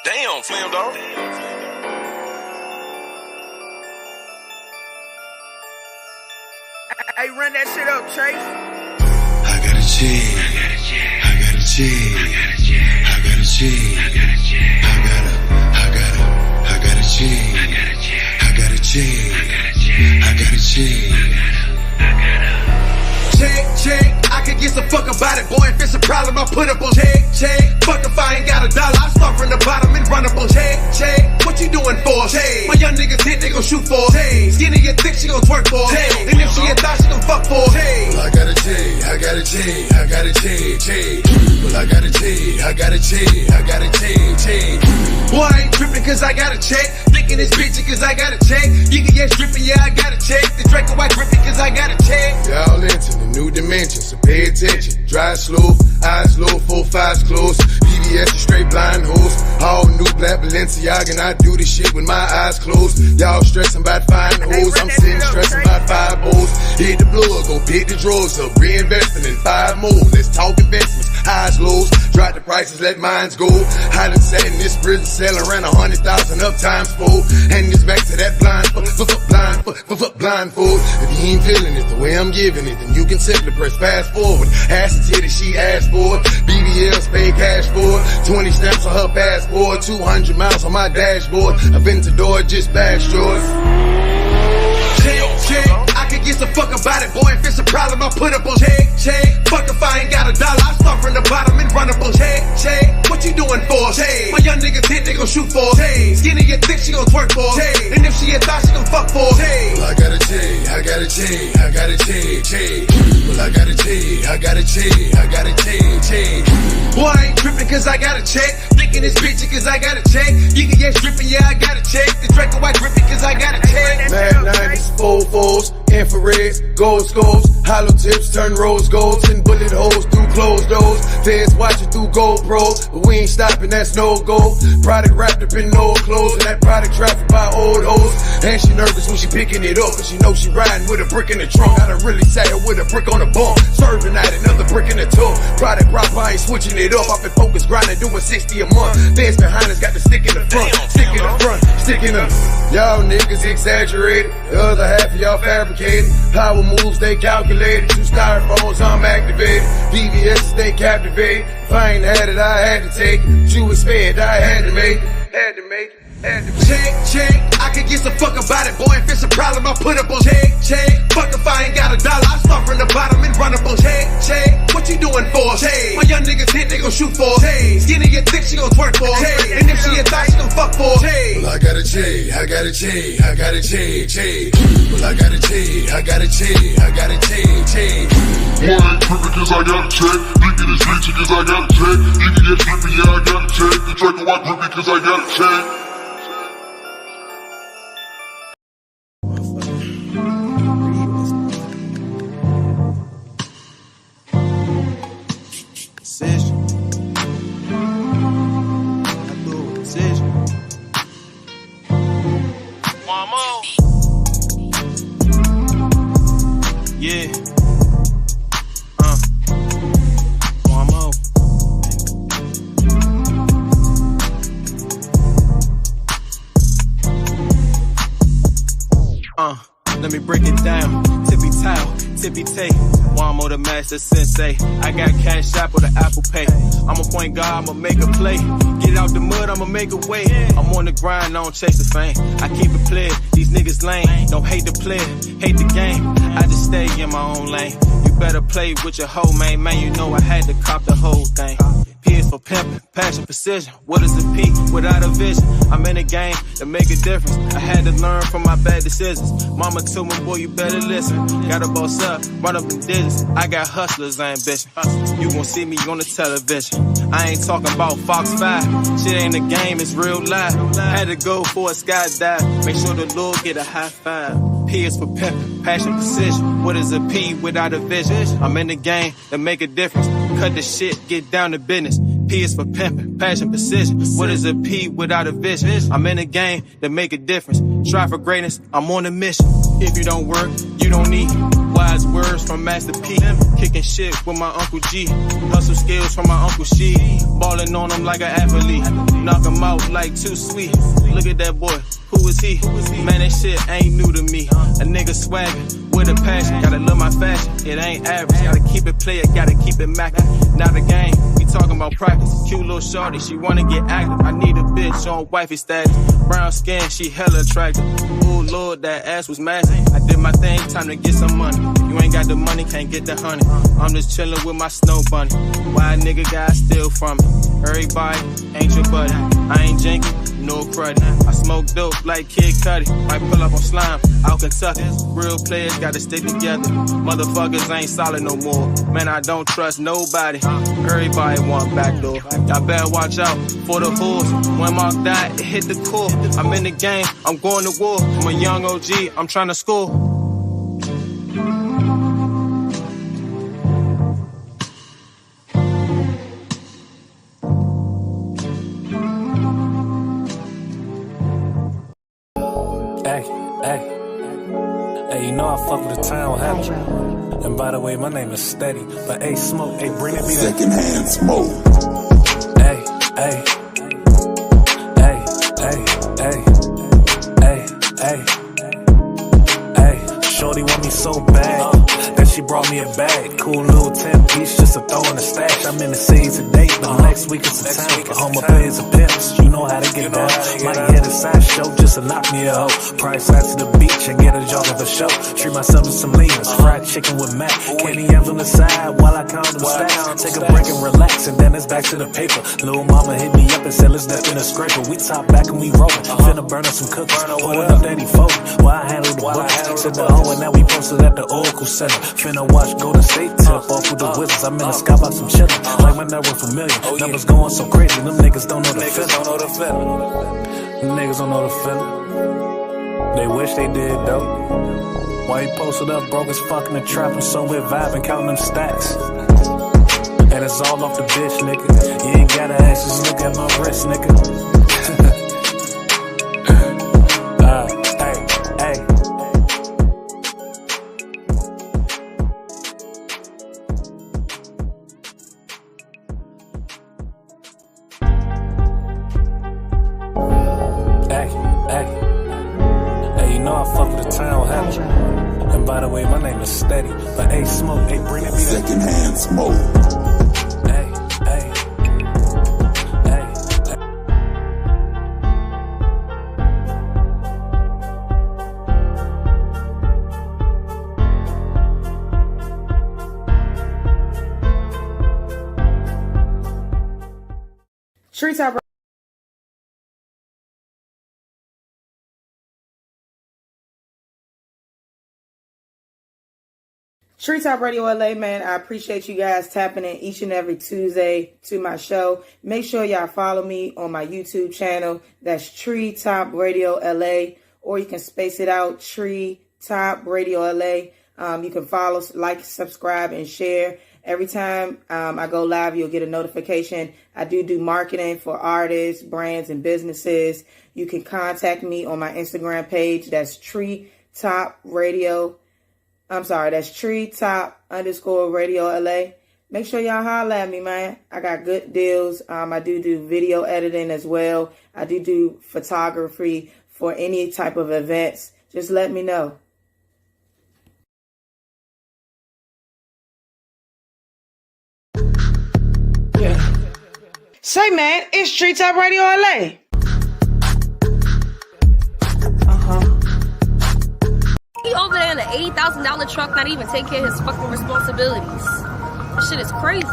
Damn, Slim Dog. Hey, run that shit up, Trace. I got a check. I got a check. I got a check. I got a check. I got a check. I got a check. Check. I could get some fuck about it, boy. If it's a problem, I put up on check. Fuck if I ain't got $1, I start from the bottom and run up on check. What you doing for? My young niggas hit, they gon' shoot for. Skinny and thick, she gon' twerk for. And if she a thot, she gon' fuck for. Well, I got a check, I got a check, I got a check. Well, I got a check, I got a check, I got a check. Boy, I ain't trippin' cause I got a check. Thinking this bitch cause I got a check. You can get strippin', yeah, I got a check. The Draco white grippin' cause I got a check. Y'all into the new dimension, so pay attention. Drive slow, eyes low, 4 5s close. BBS is straight blind hoes. All new black Balenciaga, and I do this shit with my eyes closed. Y'all stressing about fine hoes, I'm sitting stressing about 5 bowls. Hit the plug, go pick the drawers up, reinvesting in 5 more. Let's talk investments, highs, lows, drop the prices, let mines go. I done sat in this prison cell around 100,000 up times 4. And it's back to that blindfold. If you ain't feeling it the way I'm giving it, then you can simply press fast forward. Ass and titty, she asked for it. BBLs pay cash for it. 20 stamps on her passport. 200 miles on my dashboard. Aventador just bashed yours. Check. I could get some fuck about it, boy. If it's a problem, I put up on check. Fuck if I ain't got $1, I start from the bottom and run up on check. What you doing for? My young niggas hit, they gon' shoot for. Skinny and thick, she gon' twerk for. And if she a thot, she gon' fuck for. Well, I got a check, I got a check, I got a check. Well, I got a check, I got a check, I got a check. Boy, I ain't trippin' cause I got a check. Thinking this bitch cause I got a check. You can get strippin', yeah, I got a check. The Draco white grippin' cause I got a check. Mad 90s, 4-4s, infrared, gold scopes, hollow tips, turn rose golds, and bullet holes through closed doors. Feds watching through GoPros, but we ain't stopping, that's no go. Product wrapped up in old clothes, and that product trafficked by old hoes. And she nervous when she picking it up, cause she know she riding with a brick in the trunk. I done really sat her with a brick on the bump, serving out another brick in the tub. Product proper, I ain't switching it up. I've been focused, grinding, doing 60 a month. Feds behind us got the stick in the front, stick in the front, stick in the. Y'all niggas exaggerated, the other half of y'all fabricated. Power moves, they calculated. 2 styrofoams, I'm activated. BBS, they captivated. If I ain't had it, I had to take it. You expect, I had to make it. Had to make it. Check. I could get some fuck about it, boy. If it's a problem, I put up on check. Fuck if I ain't got $1, I start from the bottom and run up on check. What you doing for? My young niggas hit, they gon' shoot for. Skinny and thick, she gon' twerk for. And if she a thot, she gon' fuck for. Well, I got a check, I got a check, I got a check. Well, I got a check, I got a check, I got a check. Boy, I ain't trippin' cause I got a check. Thinking this bitch cause I got a check. You can get trippin', yeah, I got a check. The Draco white grippin' cause I got a check. Decision. I do a decision. One more. Yeah. One more. Let me break it down. Tippy toe, tippy tay. One more the master sensei. I got Cash App or the Apple Pay. I'm a point guard, I'ma make a play. Get out the mud, I'ma make a way. I'm on the grind, I don't chase the fame. I keep it clear, these niggas lame. Don't hate the player, hate the game. I just stay in my own lane. You better play with your whole man. Man, you know I had to cop the whole thing. P is for pimping, passion, precision. What is a P without a vision? I'm in a game to make a difference. I had to learn from my bad decisions. Mama told me, boy, you better listen. Gotta boss up, run up in digits. I got hustlers' ambition. You gon' see me on the television. I ain't talking about Fox 5. Shit ain't a game, it's real life. Had to go for a skydive. Make sure the Lord get a high five. P is for pimping, passion, precision. What is a P without a vision? I'm in the game to make a difference. Cut the shit, get down to business. P is for pimping, passion, precision. What is a P without a vision? I'm in the game to make a difference. Strive for greatness, I'm on a mission. If you don't work, you don't eat. Wise words from Master P. Kicking shit with my Uncle G. Hustle skills from my Uncle She. Balling on him like an athlete. Knock him out like too sweet. Look at that boy. Who is he? Man, that shit ain't new to me. A nigga swaggin' with a passion. Gotta love my fashion. It ain't average. Gotta keep it player. Gotta keep it mackin'. Now the game. We talking about practice. Cute little shorty. She wanna get active. I need a bitch on wifey status. Brown skin. She hella attractive. Ooh, Lord, that ass was massive. I did my thing. Time to get some money. You ain't got the money. Can't get the honey. I'm just chillin' with my snow bunny. Why a nigga gotta steal from me? Everybody ain't your buddy. I ain't jinkin'. No cruddy. I smoke dope like Kid Cudi. Might pull up on slime out Kentucky. Real players gotta stick together. Motherfuckers ain't solid no more. Man, I don't trust nobody. Everybody want backdoor. Y'all better watch out for the horse. When Mark died, it hit the core. I'm in the game, I'm going to war. I'm a young OG, I'm trying to score. Hey, you know I fuck with the town habit. And by the way, my name is Steady. But hey, Smoke, hey, bring it me that. Secondhand smoke. Hey, hey, shorty want me so bad that she brought me a bag. Cool little 10-piece just to throw in the stash. I'm in the city today, but next week it's a town. For home up is a pimps, you know how to get down. Might hit a side show just to knock me a hoe. Price out to the beach and get a jogging for show. Treat myself to some leans, fried chicken with mac. Candy M's on the side while I count them stacks. Take a break and relax, and then it's back to the paper. Little mama hit me up and said let's step in a scraper. We top back and we rollin'. Finna burn up some cookies, pulling up that he folded. While I handle the books, said the hoe and now we posted at the Oracle Center. Finna watch Golden State tip off with the Wizards. I'm in the sky box, I'm chillin'. Like my network familiar. Numbers going so crazy, them niggas don't know the feeling. Niggas don't know the feeling. They wish they did though. Why he posted up broke as fuck in the trap? I'm somewhere vibing, counting them stacks. And it's all off the bitch, nigga. You ain't gotta ask, just look at my wrist, nigga. Hey. Hey, you know I fuck with the town habit. And by the way, my name is Steady. But hey, Smoke, hey, bring it me that. Secondhand smoke. Hey. Street Top. Street Top Radio LA, man, I appreciate you guys tapping in each and every Tuesday to my show. Make sure y'all follow me on my YouTube channel. That's Tree Top Radio LA, or you can space it out, Tree Top Radio LA. You can follow, like, subscribe, and share. Every time I go live, you'll get a notification. I do marketing for artists, brands, and businesses. You can contact me on my Instagram page. That's Tree Top Radio. That's Tree Top _Radio LA. Make sure y'all holler at me, man. I got good deals. I do video editing as well. I do photography for any type of events. Just let me know. Yeah. Say, man, it's Street Top Radio LA. He over there in an $80,000 truck, not even take care of his fucking responsibilities. That shit is crazy.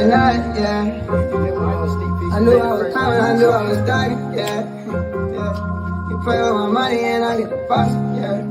that night, yeah. I knew I was coming, I knew I was dying, yeah. You play with my money and I get the box, yeah.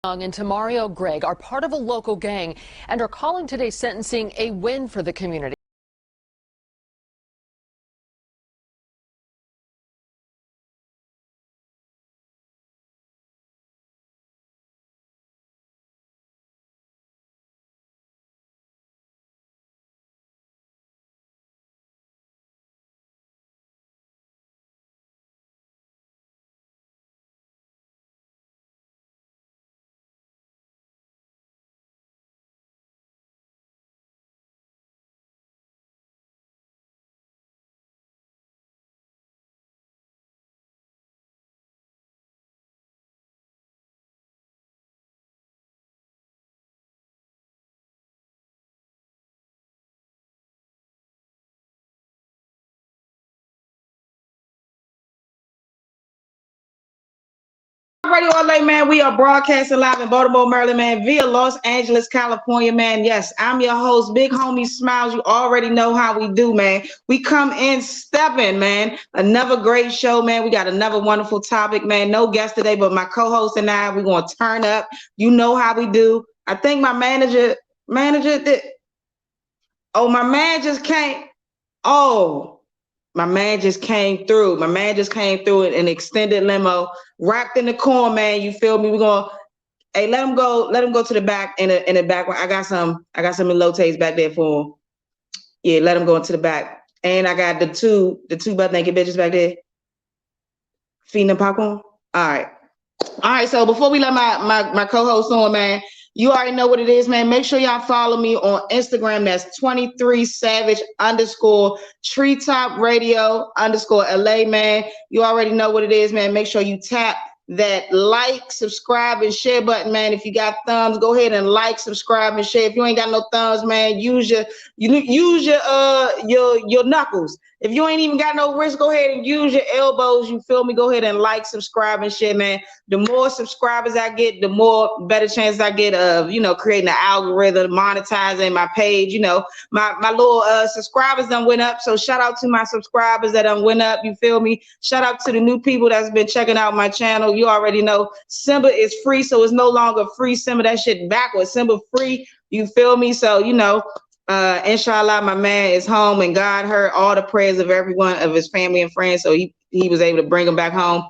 And Tamario Gregg are part of a local gang and are calling today's sentencing a win for the community. Radio LA, man. We are broadcasting live in Baltimore, Maryland, man, via Los Angeles, California, man. Yes, I'm your host, Big Homie Smiles. You already know how we do, man. We come in stepping, man. Another great show, man. We got another wonderful topic, man. No guest today, but my co-host and I, we're going to turn up. You know how we do. I think my manager did. Oh, my man just came. Oh. My man just came through. My man just came through in an extended limo, wrapped in the corn, man. You feel me? We're gonna, hey, let him go to the back in the back. I got some elotes back there for him. Yeah, let him go into the back. And I got the two butt naked bitches back there feeding them popcorn. All right. So before we let my co-host on, man, you already know what it is, man. Make sure y'all follow me on Instagram. That's 23savage_treetop radio _LA, man. You already know what it is, man. Make sure you tap that like, subscribe, and share button, man. If you got thumbs, go ahead and like, subscribe, and share. If you ain't got no thumbs, man, use your knuckles. If you ain't even got no wrist, go ahead and use your elbows. You feel me? Go ahead and like, subscribe, and share, man. The more subscribers I get, the more better chance I get of, creating an algorithm, monetizing my page. My little subscribers done went up. So shout out to my subscribers that done went up. You feel me? Shout out to the new people that's been checking out my channel. You already know Simba is free, so it's no longer free Simba. That shit backwards. Simba free. You feel me? So, inshallah, my man is home, and God heard all the prayers of everyone of his family and friends, so he was able to bring him back home.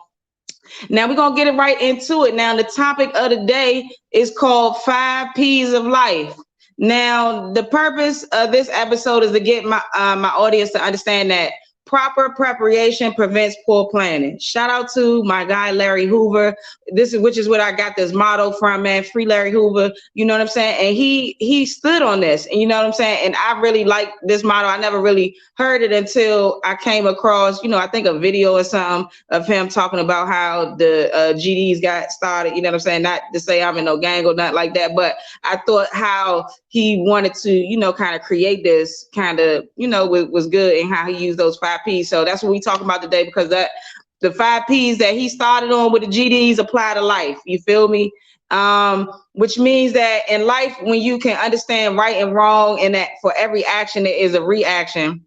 Now we're gonna get it right into it. Now the topic of the day is called 5 P's of life. Now the purpose of this episode is to get my audience to understand that proper preparation prevents poor planning. Shout out to my guy Larry Hoover. Which is what I got this motto from, man. Free Larry Hoover. You know what I'm saying? And he stood on this. And you know what I'm saying? And I really like this motto. I never really heard it until I came across, I think a video or something of him talking about how the GDs got started. You know what I'm saying? Not to say I'm in no gang or nothing like that, but I thought how he wanted to, kind of create this kind of, was good, and how he used those 5 P's. So that's what we talk about today, because the 5 P's that he started on with the GDs apply to life. You feel me? Which means that in life, when you can understand right and wrong, and that for every action there is a reaction,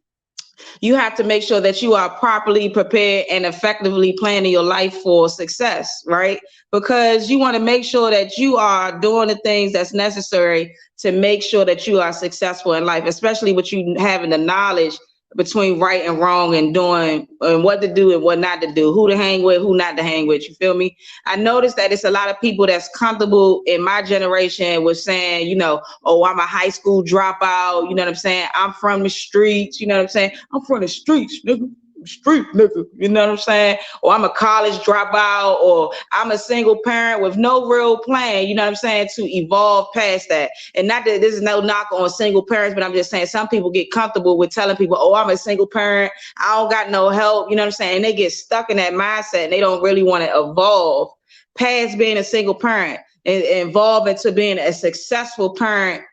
you have to make sure that you are properly prepared and effectively planning your life for success, right? Because you want to make sure that you are doing the things that's necessary to make sure that you are successful in life, especially with you having the knowledge between right and wrong and doing and what to do and what not to do, who to hang with, who not to hang with. You feel me? I noticed that it's a lot of people that's comfortable in my generation with saying, you know, oh, I'm a high school dropout. You know what I'm saying? I'm from the streets. You know what I'm saying? I'm from the streets, nigga. Street nigga, you know what I'm saying? Or I'm a college dropout, or I'm a single parent with no real plan, you know what I'm saying, to evolve past that. And not that this is no knock on single parents, but I'm just saying some people get comfortable with telling people, oh, I'm a single parent, I don't got no help, you know what I'm saying? And they get stuck in that mindset and they don't really want to evolve past being a single parent and evolve into being a successful parent,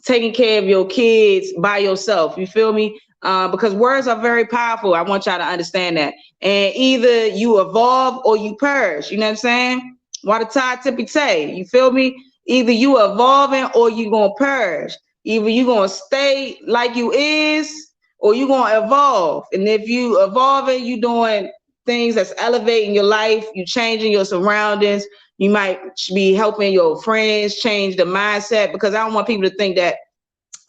taking care of your kids by yourself. You feel me? Because words are very powerful. I want y'all to understand that. And either you evolve or you perish. You know what I'm saying? Water tide tippy tay. You feel me? Either you evolving or you gonna perish. Either you gonna stay like you is or you gonna evolve. And if you evolving, you doing things that's elevating your life. You changing your surroundings. You might be helping your friends change the mindset, because I don't want people to think that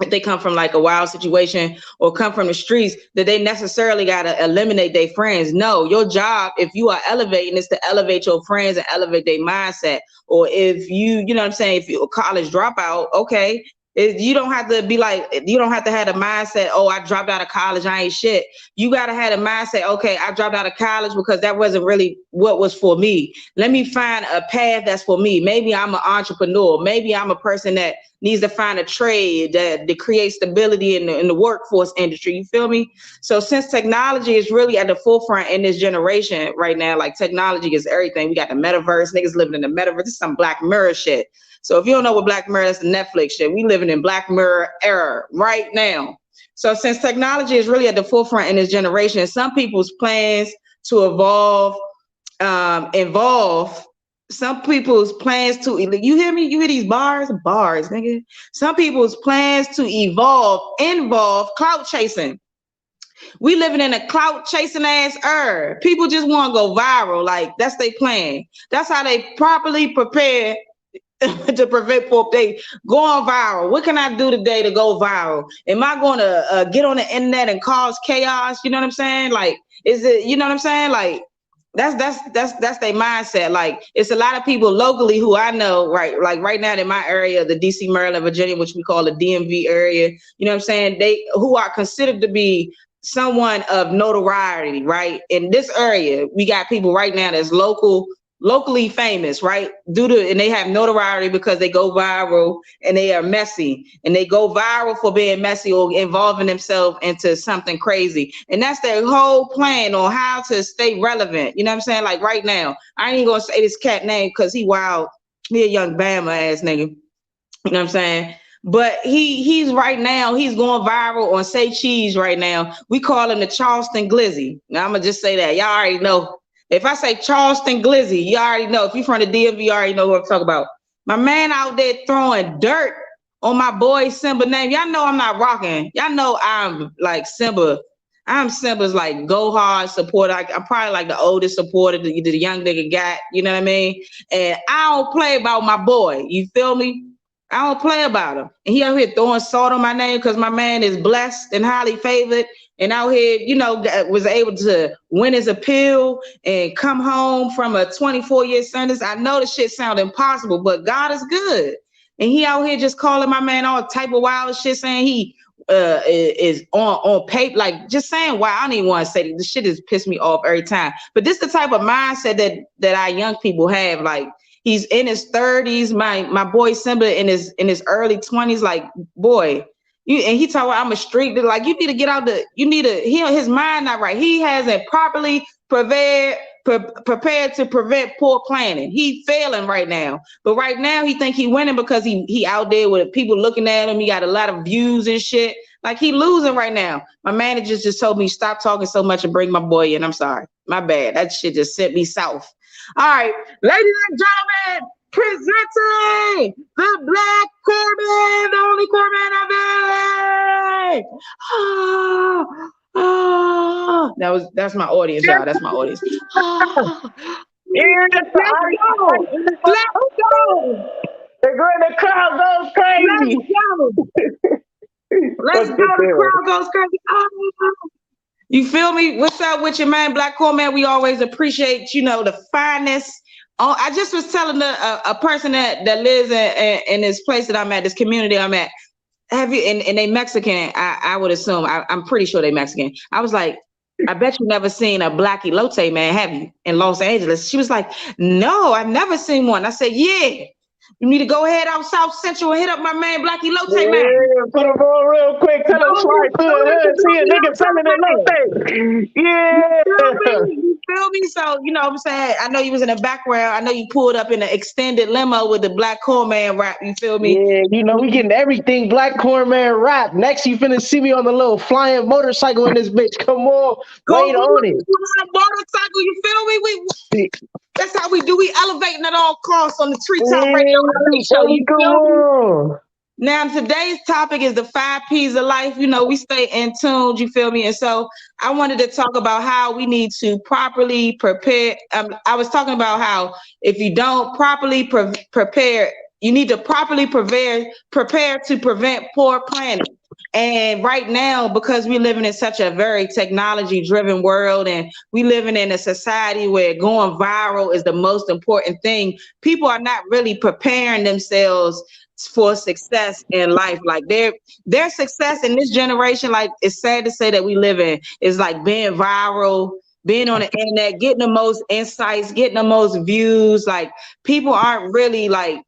if they come from like a wild situation or come from the streets, that they necessarily got to eliminate their friends. No, your job, if you are elevating, is to elevate your friends and elevate their mindset. Or if you know what I'm saying, if you're a college dropout, okay, you don't have to be like, you don't have to have a mindset, oh, I dropped out of college, I ain't shit. You got to have a mindset, okay, I dropped out of college because that wasn't really what was for me. Let me find a path that's for me. Maybe I'm an entrepreneur. Maybe I'm a person that needs to find a trade that creates stability in the workforce industry. You feel me? So since technology is really at the forefront in this generation right now, like technology is everything. We got the metaverse, niggas living in the metaverse. This is some Black Mirror shit. So if you don't know what Black Mirror is, the Netflix shit. We living in Black Mirror era right now. So since technology is really at the forefront in this generation, some people's plans to involve some people's plans to, you hear me? You hear these bars, nigga. Some people's plans to involve clout chasing. We living in a clout chasing ass era. People just want to go viral. Like that's their plan. That's how they properly prepare to prevent they going viral. What can I do today to go viral? Am I going to get on the internet and cause chaos? You know what I'm saying? Like, is it, you know what I'm saying? Like, that's their mindset. Like, it's a lot of people locally who I know, right? Like right now in my area, the DC, Maryland, Virginia, which we call the DMV area, you know what I'm saying? They who are considered to be someone of notoriety, right? In this area, we got people right now that's locally famous, right? And they have notoriety because they go viral and they are messy, and they go viral for being messy or involving themselves into something crazy. And that's their whole plan on how to stay relevant. You know what I'm saying? Like right now, I ain't gonna say this cat name because he wild. He a young Bama ass nigga. You know what I'm saying? But he's right now, he's going viral on Say Cheese right now. We call him the Charleston Glizzy. Now I'm gonna just say that. Y'all already know. If I say Charleston Glizzy, you already know. If you're from the DMV, you already know what I'm talking about. My man out there throwing dirt on my boy Simba name. Y'all know I'm not rocking. Y'all know I'm like Simba. I'm Simba's like go hard supporter. I'm probably like the oldest supporter the young nigga got. You know what I mean? And I don't play about my boy. You feel me? I don't play about him. And he out here throwing salt on my name because my man is blessed and highly favored. And out here, you know, was able to win his appeal and come home from a 24-year sentence. I know the shit sound impossible, but God is good. And he out here just calling my man all type of wild shit, saying he is on paper, like just saying, wow, I don't even want to say this shit has pissed me off every time. But this is the type of mindset that our young people have. Like, he's in his 30s. My boy Simba in his early 20s. Like, boy, and he talking about I'm a street. Like, you need to get out his mind not right. He hasn't properly prepared to prevent poor planning. He failing right now. But right now he think he winning because he out there with people looking at him. He got a lot of views and shit. Like, he losing right now. My manager just told me stop talking so much and bring my boy in. I'm sorry. My bad. That shit just sent me south. All right, ladies and gentlemen, presenting the Black Corpsman, the only Corpsman of the that's my audience, y'all. That's my audience. Let's go. The crowd goes crazy. Let's go. The crowd goes crazy. You feel me? What's up with your man, Black Core Man? We always appreciate, the finest. Oh, I just was telling a person that lives in this place that I'm at, this community I'm at. Have you? And they Mexican. I would assume. I'm pretty sure they Mexican. I was like, I bet you never seen a Black elote, man, have you, in Los Angeles? She was like, no, I've never seen one. I said, yeah. You need to go ahead out South Central and hit up my man, Black elote, man. Yeah, put him on real quick. Tell him slide through the hood. See a nigga selling elote. Yeah. You feel me? So, you know what I'm saying? I know you was in the background. I know you pulled up in an extended limo with the Black Core Man rap. You feel me? Yeah, we getting everything Black Core Man rap. Next, you finna see me on the little flying motorcycle in this bitch. Come on. Wait on it. Motorcycle, you feel me? That's how we do. We elevating at all costs on the Treetop Radio show. You feel me? Now, today's topic is the 5 P's of life. We stay in tune, you feel me? And so I wanted to talk about how we need to properly prepare. I was talking about how if you don't properly prepare, you need to properly prepare to prevent poor planning. And right now, because we're living in such a very technology-driven world and we living in a society where going viral is the most important thing, people are not really preparing themselves for success in life. Like their success in this generation, like it's sad to say that we live in, is like being viral, being on the internet, getting the most insights, getting the most views. Like people aren't really like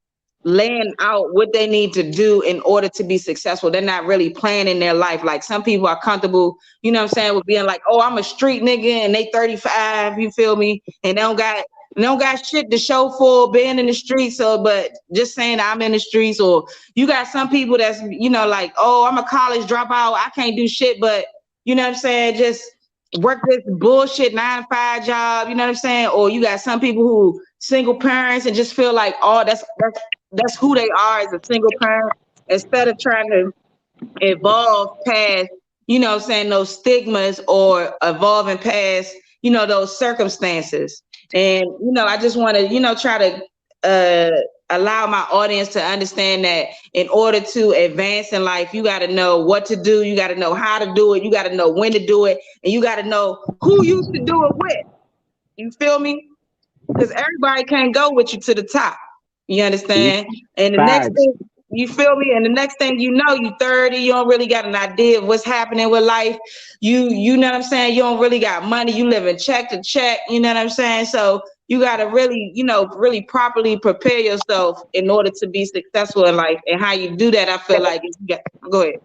laying out what they need to do in order to be successful. They're not really planning their life. Like some people are comfortable, you know what I'm saying, with being like, oh, I'm a street nigga and they 35, you feel me? And they don't got shit to show for being in the streets. So, but just saying I'm in the streets, or you got some people that's, like, oh, I'm a college dropout. I can't do shit, but you know what I'm saying? Just work this bullshit 9-to-5 job. You know what I'm saying? Or you got some people who single parents and just feel like, oh, that's who they are as a single parent, instead of trying to evolve past, those stigmas, or evolving past, those circumstances. And, I just want to, try to allow my audience to understand that in order to advance in life, you got to know what to do. You got to know how to do it. You got to know when to do it. And you got to know who you should do it with. You feel me? Because everybody can't go with you to the top. You understand? And the next thing, you feel me? And the next thing you know, you 30, you don't really got an idea of what's happening with life. You know what I'm saying? You don't really got money. You live in check to check. You know what I'm saying? So you got to really, really properly prepare yourself in order to be successful in life. And how you do that, I feel like, go ahead.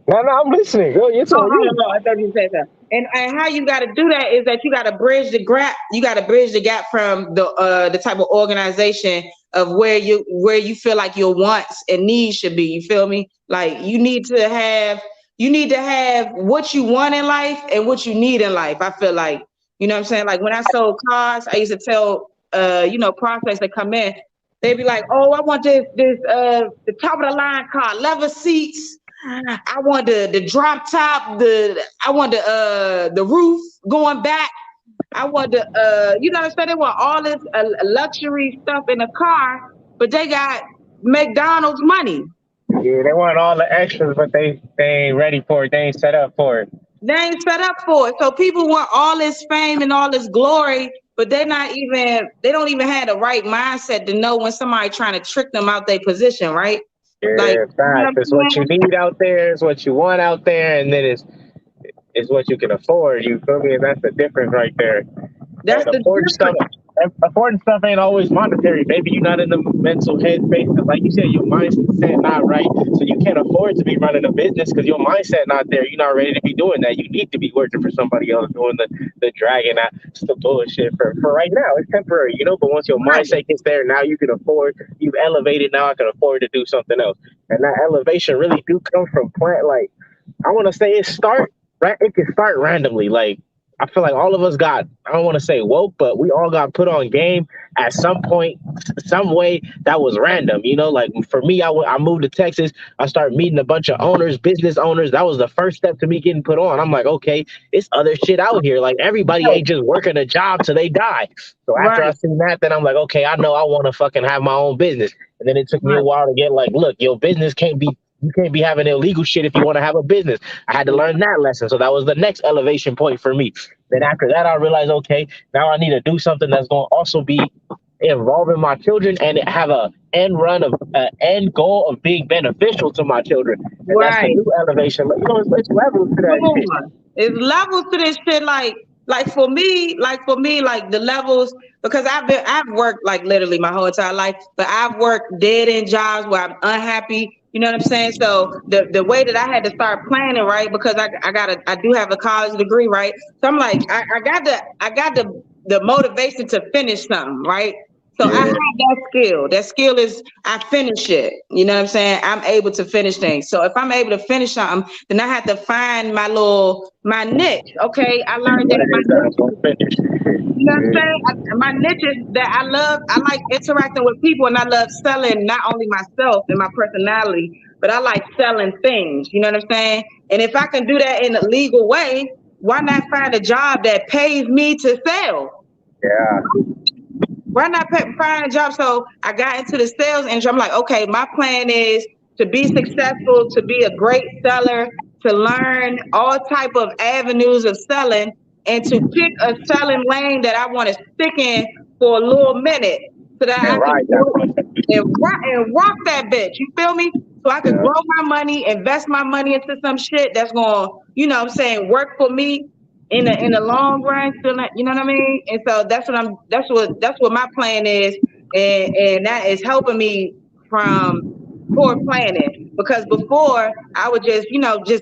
No, I'm listening. Go, you're talking. No, I thought you said that. And how you got to do that is that you got to bridge the gap. You got to bridge the gap from the type of organization of where you feel like your wants and needs should be. You feel me? Like you need to have what you want in life and what you need in life. I feel like, you know what I'm saying? Like when I sold cars, I used to tell prospects that come in, they'd be like, oh, I want this the top of the line car, leather seats. I want the drop top, I want the roof going back. I want they want all this luxury stuff in a car, but they got McDonald's money. Yeah, they want all the extras, but they ain't ready for it. They ain't set up for it. They ain't set up for it. So people want all this fame and all this glory, but they don't even have the right mindset to know when somebody trying to trick them out their position, right? Yeah, it's what you need out there, it's what you want out there, and then it's what you can afford. You feel me? And that's the difference right there. That's the difference. Affording stuff ain't always monetary. Maybe you're not in the mental headspace. Like you said, your mindset not right, so you can't afford to be running a business because your mindset not there. You're not ready to be doing that. You need to be working for somebody else, doing the dragging out the bullshit for right now. It's temporary, but once your mindset gets there, now you can afford. You've elevated. Now I can afford to do something else, and that elevation really do come from Like I want to say, it can start randomly. Like I feel like all of us got, I don't want to say woke, but we all got put on game at some point, some way that was random. Like for me, I moved to Texas. I started meeting a bunch of owners, business owners. That was the first step to me getting put on. I'm like, okay, it's other shit out here. Like everybody ain't just working a job till they die. So after I seen that, then I'm like, okay, I know I want to fucking have my own business. And then it took me a while to get like, look, your business can't be You can't be having illegal shit if you want to have a business. I had to learn that lesson. So that was the next elevation point for me. Then after that, I realized, okay, now I need to do something that's going to also be involving my children and have a end goal of being beneficial to my children. And that's the new elevation. You know, it's levels to that shit. It's levels to this shit. Like for me, like the levels, because I've worked like literally my whole entire life, but I've worked dead end jobs where I'm unhappy. You know what I'm saying? So the way that I had to start planning, right? Because I do have a college degree, right? So I'm like, I got the motivation to finish something, right? So I have that skill. That skill is I finish it. You know what I'm saying? I'm able to finish things. So if I'm able to finish something, then I have to find my niche. Okay, I learned that my niche. You know what I'm saying? My niche is that I like interacting with people, and I love selling not only myself and my personality, but I like selling things. You know what I'm saying? And if I can do that in a legal way, why not find a job that pays me to sell? Yeah. Why not find a job? So I got into the sales industry. I'm like, okay, my plan is to be successful, to be a great seller, to learn all type of avenues of selling, and to pick a selling lane that I want to stick in for a little minute, so that I can rock that bitch. You feel me? So I can grow my money, invest my money into some shit that's gonna, you know what I'm saying, work for me in the long run. You know what I mean? And so that's what my plan is, and that is helping me from poor planning. Because before I would just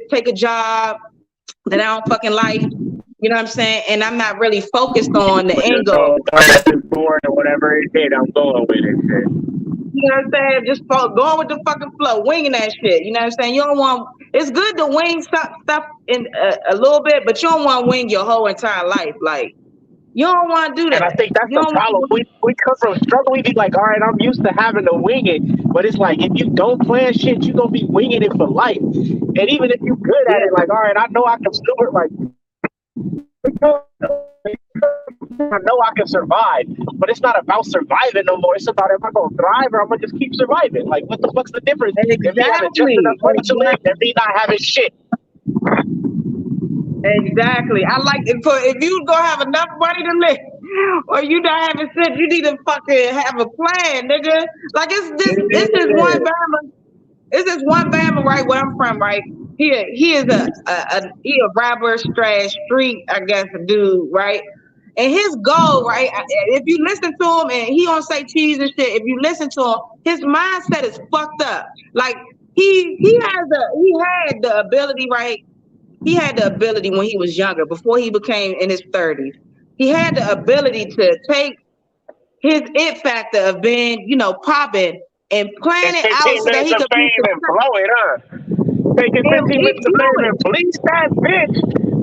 take a job that I don't fucking like. You know what I'm saying? And I'm not really focused on the end goal. Or whatever it is, I'm going with it. You know what I'm saying? Just going with the fucking flow, winging that shit. You know what I'm saying? You don't want. It's good to wing stuff in a little bit, but you don't want to wing your whole entire life. Like, you don't want to do that. And I think that's the problem. We come from struggle. We be like, all right, I'm used to having to wing it, but it's like if you don't plan shit, you're gonna be winging it for life. And even if you're good at it, like, all right, I know I can do it. Like, I know I can survive, but it's not about surviving no more. It's about, am I gonna thrive or I'm gonna just keep surviving? Like, what the fuck's the difference? If you having just enough money to live, and me not having shit. Exactly. I like it. If you gonna have enough money to live, or you not having shit, you need to fucking have a plan, nigga. Like this is one Bama. This is one Bama, right where I'm from, right? He is a rapper / street, I guess, a dude, right? And his goal, right? If you listen to him, and he don't say cheese and shit. If you listen to him, his mindset is fucked up. Like he had the ability, right? He had the ability when he was younger, before he became in his 30s. He had the ability to take his it factor of being, popping and plan it out so that he could be and blow it up. Taking 15 minutes to fame and bleach that bitch.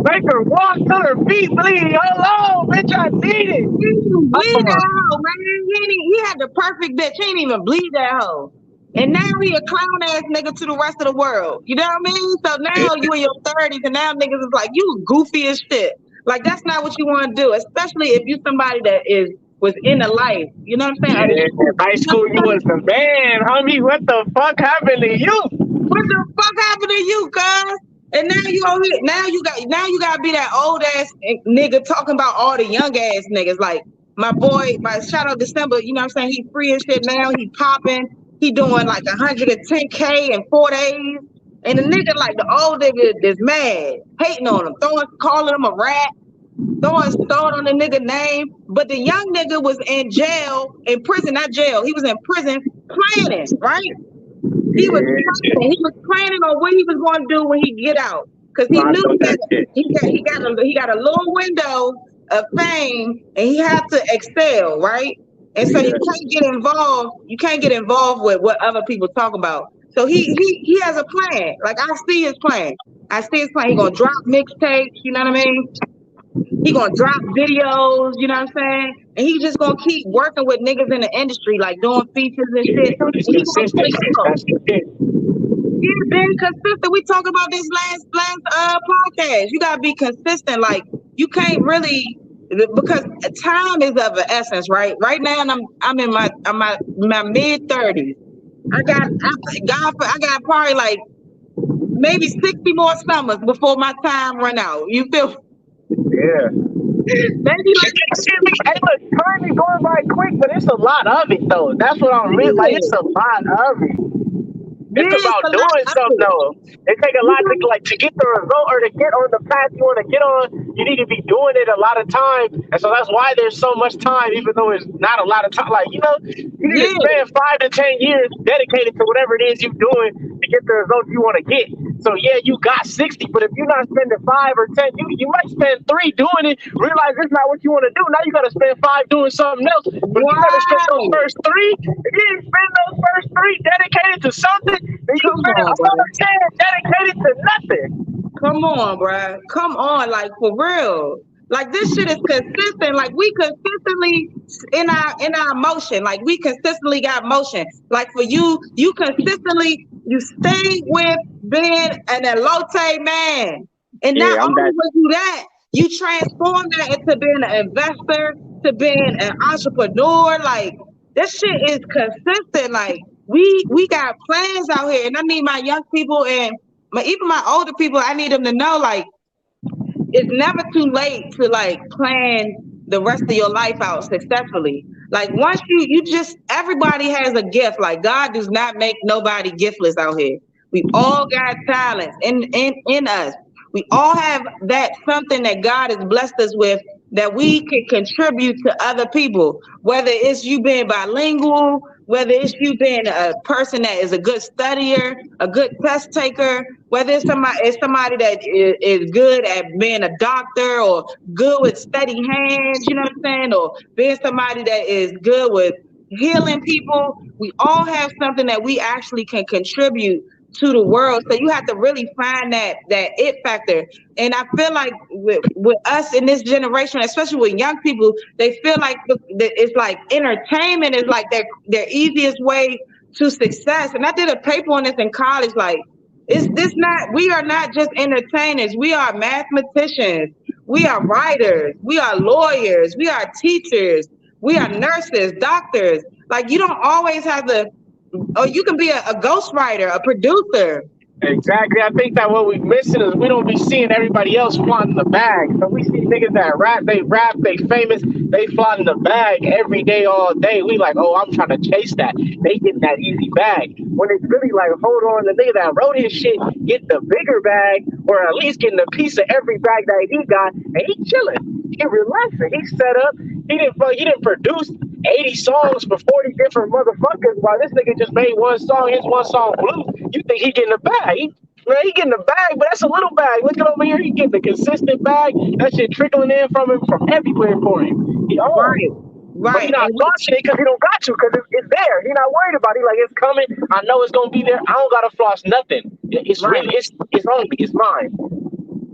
Make her walk to her feet, bleed. Hello, bitch, I need it. Bleed that hoe, man. He had the perfect bitch. He ain't even bleed that hoe. And now he a clown ass nigga to the rest of the world. You know what I mean? So now you in your 30s, and now niggas is like, you goofy as shit. Like, that's not what you want to do, especially if you somebody that was in the life. You know what I'm saying? Yeah, in high school, you was the man, homie. What the fuck happened to you? What the fuck happened to you, cuz? And now you gotta be that old ass nigga talking about all the young ass niggas. Like my boy, my shout out December, you know what I'm saying? He free and shit now. He popping. He doing like 110K in 4 days. And the nigga, like the old nigga, is mad, hating on him, calling him a rat, throwing on the nigga name. But the young nigga was in prison, not jail. He was in prison planning, right? He was planning on what he was going to do when he get out, because he knew that he got a little window of fame and he had to excel, right? And so you can't get involved with what other people talk about. So he has a plan. Like, I see his plan. He gonna drop mixtapes, you know what I mean? He gonna drop videos, you know what I'm saying? And he just gonna keep working with niggas in the industry, like doing features and shit. He's been consistent. We talked about this last podcast. You gotta be consistent. Like, you can't really, because time is of the essence, right? Right now, I'm in my mid 30s. I got probably like maybe 60 more summers before my time run out. You feel? Yeah. Maybe like hey, look, time is going by quick, but it's a lot of it though. That's what I'm really like. It's a lot of it. It's about doing something though. It takes a lot to get the result or to get on the path you want to get on. You need to be doing it a lot of time, and so that's why there's so much time, even though it's not a lot of time. Like you need to spend 5 to 10 years dedicated to whatever it is you're doing to get the results you want to get. So yeah, you got 60, but if you're not spending 5 or 10, you might spend 3 doing it. Realize it's not what you want to do. Now you got to spend 5 doing something else. But if you got to spend those first 3, if you didn't spend those first 3 dedicated to something, then you spend another 10 dedicated to nothing. Come on, bruh. Come on, like for real. Like this shit is consistent. Like we consistently in our motion. Like we consistently got motion. Like for you consistently you stay with being an elote man. And not only will you that, you transform that into being an investor, to being an entrepreneur. Like this shit is consistent. Like we got plans out here. And I need my young people and even my older people, I need them to know like it's never too late to like plan the rest of your life out successfully. Like once you just, everybody has a gift. Like God does not make nobody giftless out here. We all got talents in us. We all have that something that God has blessed us with that we can contribute to other people. Whether it's you being bilingual, whether it's you being a person that is a good studier, a good test taker, whether it's somebody that is good at being a doctor or good with steady hands, you know what I'm saying? Or being somebody that is good with healing people. We all have something that we actually can contribute to the world. So you have to really find that it factor. And I feel like with us in this generation, especially with young people, they feel like it's like entertainment is like their easiest way to success. And I did a paper on this in college. Like, we are not just entertainers. We are mathematicians. We are writers. We are lawyers. We are teachers. We are nurses, doctors. Like you don't always have to. Oh, you can be a ghostwriter, a producer. Exactly. I think that what we're missing is we don't be seeing everybody else flaunting the bag. So we see niggas that rap, they famous, they flaunting the bag every day, all day. We like, oh, I'm trying to chase that. They getting that easy bag. When it's really like, hold on, the nigga that wrote his shit get the bigger bag, or at least getting a piece of every bag that he got, and he chilling. He relaxing. He set up. He didn't produce 80 songs for 40 different motherfuckers while this nigga just made one song, his one song blew. You think he getting a bag? He getting a bag, but that's a little bag. Look at over here, he getting a consistent bag. That shit trickling in from him from everywhere for him. He right. But he not flossing it because he don't got to, because it's there. He not worried about it. He like, it's coming. I know it's gonna be there. I don't gotta floss nothing. It's really it's mine.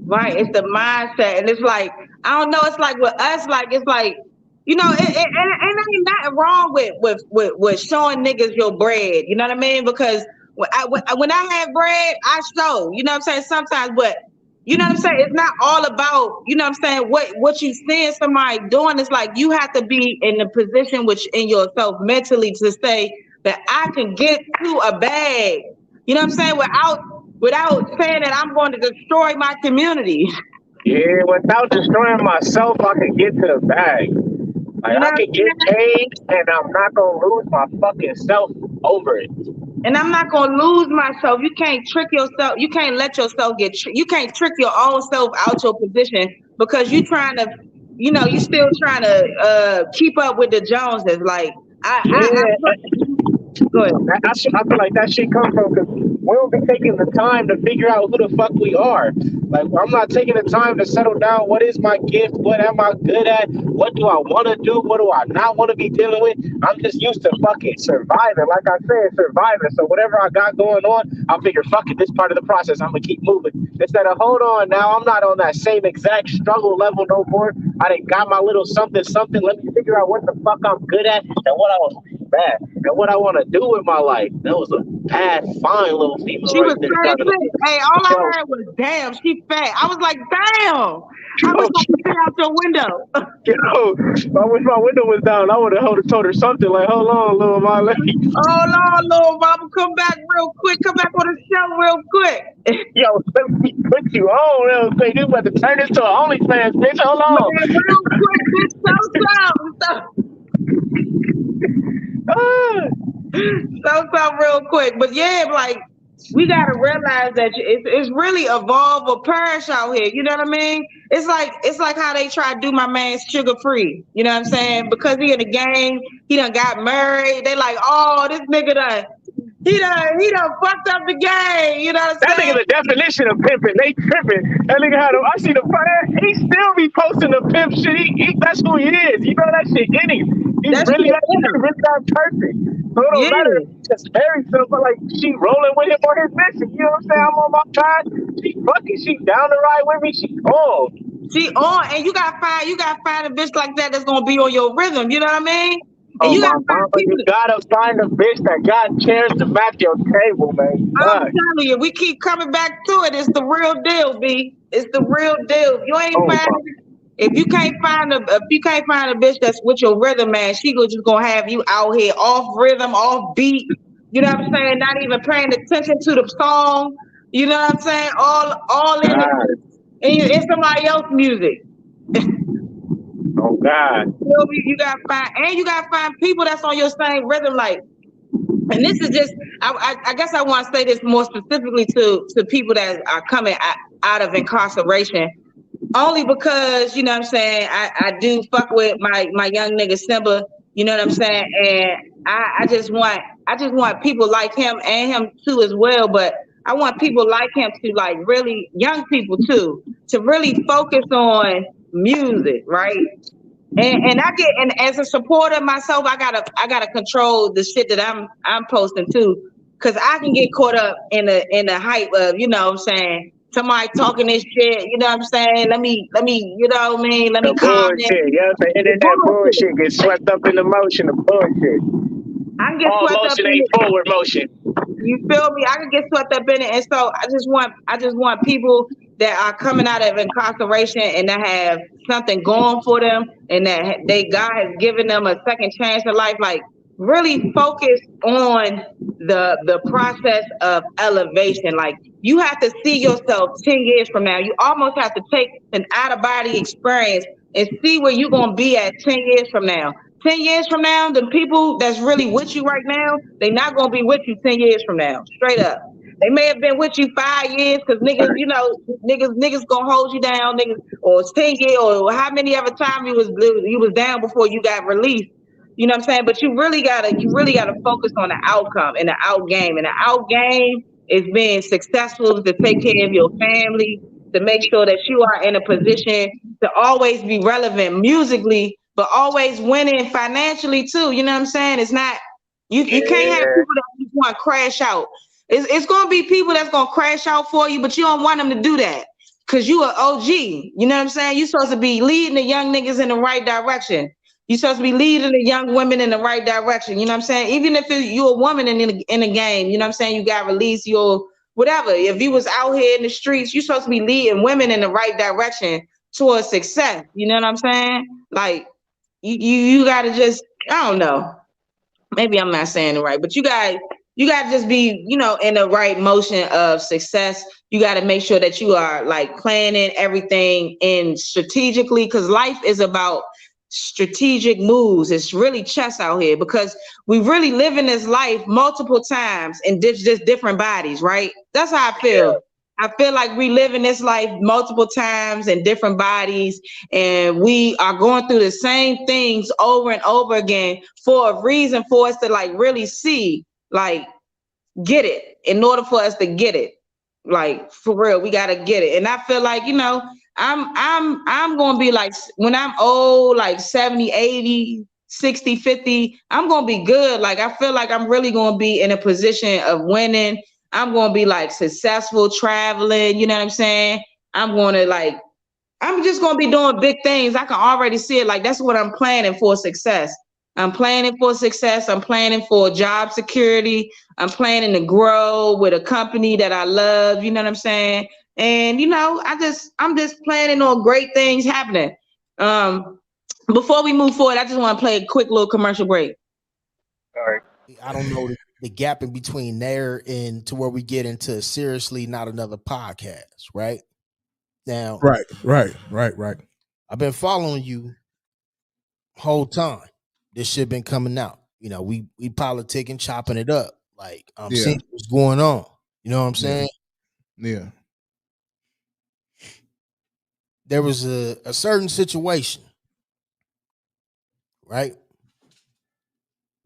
Right. It's the mindset, and it's like I don't know. It's like with us, like it's like. You know, and ain't nothing wrong with showing niggas your bread. You know what I mean? Because when I have bread, I show. You know what I'm saying? Sometimes, but you know what I'm saying? It's not all about, you know what I'm saying, what you seeing somebody doing. It's like you have to be in the position in yourself mentally to say that I can get to a bag. You know what I'm saying? Without saying that I'm going to destroy my community. Yeah, without destroying myself, I can get to the bag. Like, I can get paid, and I'm not going to lose my fucking self over it. And I'm not going to lose myself. You can't trick yourself. You can't let yourself you can't trick your own self out your position because you trying to, you know, you still trying to keep up with the Joneses. Like, go ahead. I feel like that shit comes from because we don't be taking the time to figure out who the fuck we are. Like, I'm not taking the time to settle down. What is my gift? What am I good at? What do I want to do? What do I not want to be dealing with? I'm just used to fucking surviving. Like I said, surviving. So whatever I got going on, I'll figure, fuck it, this part of the process, I'm going to keep moving. Instead of, hold on, now I'm not on that same exact struggle level no more. I done got my little something. Let me figure out what the fuck I'm good at and what I was bad and what I want to do with my life. That was a bad, fine little female. She was fat. Hey, all I heard was, damn, she fat. I was like, damn. I was going to sit out your window. Yo, I wish my window was down. I would have told her something like, hold on, little mama. Hold on, little mama. Come back real quick. Come back on the show real quick. Yo, let me put you on real quick. You about to turn this to an OnlyFans, bitch. Hold on. Man, real quick, bitch. So real quick. But yeah, like, we got to realize that it's really evolve or perish out here. You know what I mean? It's like how they try to do my man Sugar Free. You know what I'm saying? Because he in the game, he done got married. They like, oh, this nigga he done fucked up the game. You know what I'm saying? That nigga the definition of pimping. They tripping. That nigga I see the he still be posting the pimp shit. That's who he is. You know that shit in him. He's really not perfect. So it don't matter. It's very simple. Like, she rolling with him on his mission. You know what I'm saying? I'm on my side. She fucking, she down the ride with me. She on. She on, and you gotta find a bitch like that that's gonna be on your rhythm. You know what I mean? And you gotta find a bitch that got chairs to match your table, man. I'm telling you, we keep coming back to it. It's the real deal, B. It's the real deal. If you ain't if you can't find a bitch that's with your rhythm, man, she just gonna have you out here off rhythm, off beat. You know what I'm saying? Not even paying attention to the song. You know what I'm saying? All in it. And it's somebody else's music. Oh God! You gotta find people that's on your same rhythm, like. And this is just, I guess I want to say this more specifically to people that are coming out of incarceration, only because, you know what I'm saying, I do fuck with my young nigga Simba, you know what I'm saying, and I just want people like him and him too as well, but I want people like him to, like, really, young people too, to really focus on music, right? And as a supporter myself, I gotta control the shit that I'm posting too, because I can get caught up in the hype of, you know what I'm saying, somebody talking this shit, you know what I'm saying, let me you know what I mean, let me comment. Yeah, the internet bullshit gets swept up in the motion of bullshit. I can get all swept motion up ain't in forward motion. You feel me? I can get swept up in it, and so I just want people that are coming out of incarceration and that have something going for them, and that God has given them a second chance in life. Like, really focus on the process of elevation. Like, you have to see yourself 10 years from now. You almost have to take an out of body experience and see where you're gonna be at 10 years from now. 10 years from now, the people that's really with you right now, they not gonna be with you 10 years from now. Straight up. They may have been with you 5 years, because niggas, you know, niggas gonna hold you down, niggas, or 10 years, or how many other time you was down before you got released. You know what I'm saying? But you really gotta focus on the outcome and the out game. And the out game is being successful, to take care of your family, to make sure that you are in a position to always be relevant musically, but always winning financially too. You know what I'm saying? It's not, you can't have people that just want to crash out. It's going to be people that's going to crash out for you, but you don't want them to do that, because you are OG. You know what I'm saying? You're supposed to be leading the young niggas in the right direction. You're supposed to be leading the young women in the right direction. You know what I'm saying? Even if you're a woman in the game, you know what I'm saying? You got released, you're whatever. If you was out here in the streets, you're supposed to be leading women in the right direction towards success. You know what I'm saying? Like, you got to just, I don't know. Maybe I'm not saying it right, but you got to just be, you know, in the right motion of success. You got to make sure that you are, like, planning everything in strategically, because life is about strategic moves. It's really chess out here, because we really live in this life multiple times in just different bodies, right? That's how I feel. I feel like we live in this life multiple times in different bodies, and we are going through the same things over and over again for a reason, for us to, like, really see, like, get it. In order for us to get it, like, for real, we got to get it. And I feel like, you know, I'm going to be like, when I'm old, like 70, 80, 60, 50, I'm going to be good. Like, I feel like I'm really going to be in a position of winning. I'm going to be, like, successful, traveling, you know what I'm saying? I'm just going to be doing big things. I can already see it. Like, that's what I'm planning for, success. I'm planning for success. I'm planning for job security. I'm planning to grow with a company that I love, you know what I'm saying? And I'm just planning on great things happening. Before we move forward, I just want to play a quick little commercial break. All right. I don't know the gap in between there and to where we get into seriously not another podcast, right? Now, right. I've been following you whole time. This shit been coming out. We politicking, chopping it up. Like I'm seeing what's going on. You know what I'm saying? Yeah. There was a certain situation, right,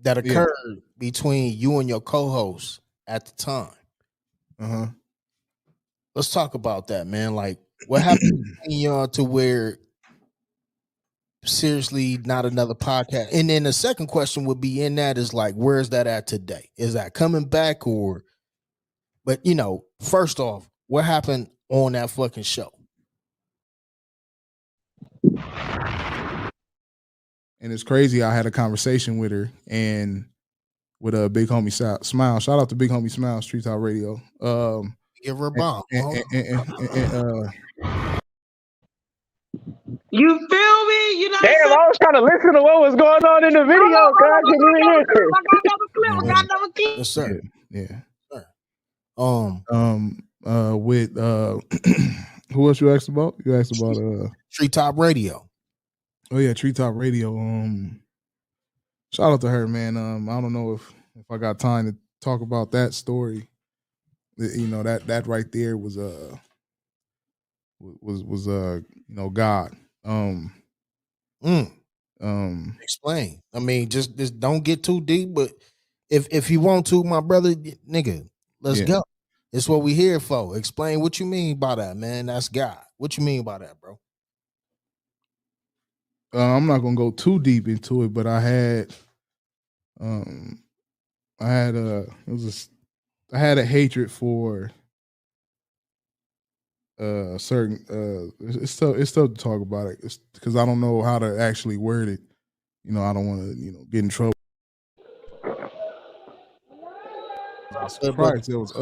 that occurred between you and your co-host at the time. Let's talk about that, man. Like, what happened between y'all to where seriously not another podcast? And then the second question would be in that is like, where's that at today? Is that coming back or? But first off, what happened on that fucking show? And it's crazy. I had a conversation with her and with a Big Homie Smile. Shout out to Big Homie Smile, Street Talk Radio. Give her a bomb. You feel me? Damn, I was trying to listen to what was going on in the video. I got another clip. Yes, sir. Yeah. With who else you asked about? You asked about Treetop Radio. Oh yeah, Treetop Radio. Shout out to her, man. I don't know if I got time to talk about that story. That right there was God. Explain. I mean, just don't get too deep, but if you want to, my brother, nigga, let's go. It's what we here for. Explain what you mean by that, man. That's God. What you mean by that, bro? I'm not gonna go too deep into it, but I had a hatred for certain it's tough to talk about it. It's because I don't know how to actually word it. I don't want to get in trouble. Surprised there was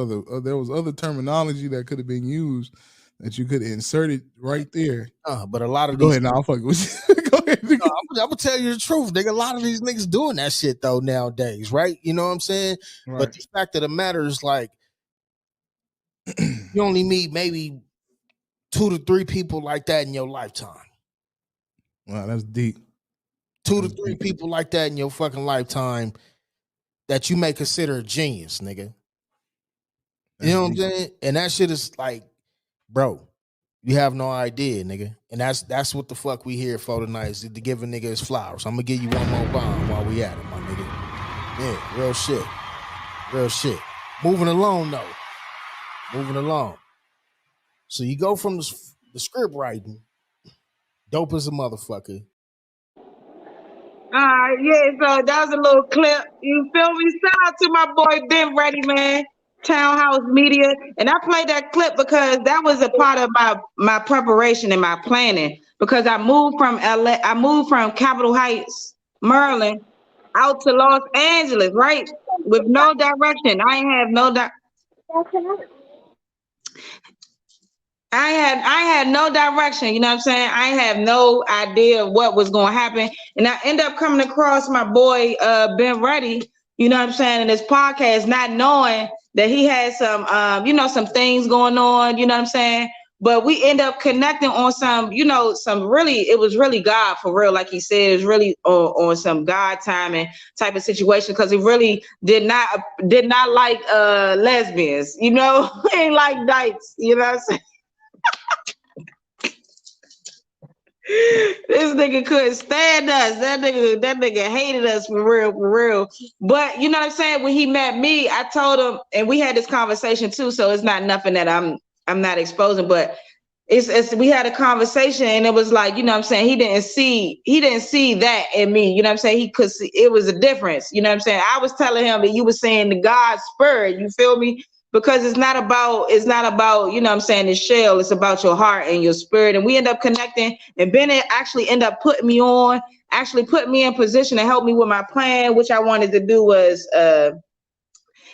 other terminology that could have been used that you could insert it right there. But a lot of go ahead now. I'll fuck with you. Go ahead. No, I'm gonna tell you the truth, nigga. A lot of these niggas doing that shit though nowadays, right? You know what I'm saying? Right. But the fact of the matter is, like, you only meet maybe 2 to 3 people like that in your lifetime. Wow, that's deep. 2 to 3 people like that in your fucking lifetime that you may consider a genius, nigga. You know what I'm saying? And that shit is like, bro, you have no idea, nigga. And that's what the fuck we here for tonight, is to give a nigga his flowers. I'm gonna give you one more bomb while we at it, my nigga. Yeah, real shit. Real shit. Moving along, though. Moving along. So you go from the script writing, dope as a motherfucker. So that was a little clip. You feel me? Shout out to my boy Ben Ready, man. Townhouse Media. And I played that clip because that was a part of my preparation and my planning. Because I moved from LA, I moved from Capitol Heights, Maryland, out to Los Angeles, right? With no direction. I ain't have no I had no direction, you know what I'm saying? I have no idea what was going to happen. And I end up coming across my boy, Ben Ready, you know what I'm saying, in this podcast, not knowing that he had some, some things going on, you know what I'm saying? But we end up connecting on some, it was really God for real. Like he said, it was really on some God timing type of situation, because he really did not like lesbians, he ain't like dykes, you know what I'm saying? This nigga couldn't stand us. That nigga hated us for real. But you know what I'm saying? When he met me, I told him, and we had this conversation too. So it's not nothing that I'm not exposing, but it's we had a conversation, and it was like, you know what I'm saying? He didn't see that in me. You know what I'm saying? He could see it was a difference. You know what I'm saying? I was telling him that you were saying the God spirit. You feel me? Because it's not about, you know what I'm saying, the shell, it's about your heart and your spirit. And we end up connecting, and Bennett actually ended up putting me in position to help me with my plan, which I wanted to do was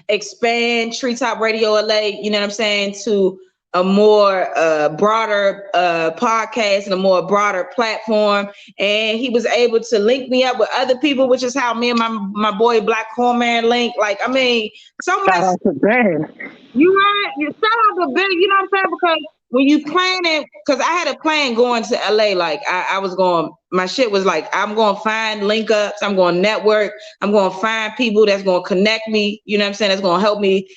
expand Treetop Radio LA, you know what I'm saying, to a more broader podcast and a more broader platform. And he was able to link me up with other people, which is how me and my boy Black Corman link. Like, I mean, so much. Shout out to Ben. You right. You shout out to Ben. You know what I'm saying? Because when you planning, because I had a plan going to LA. Like I was going, my shit was like, I'm going to find link ups. I'm going to network. I'm going to find people that's going to connect me. You know what I'm saying? That's going to help me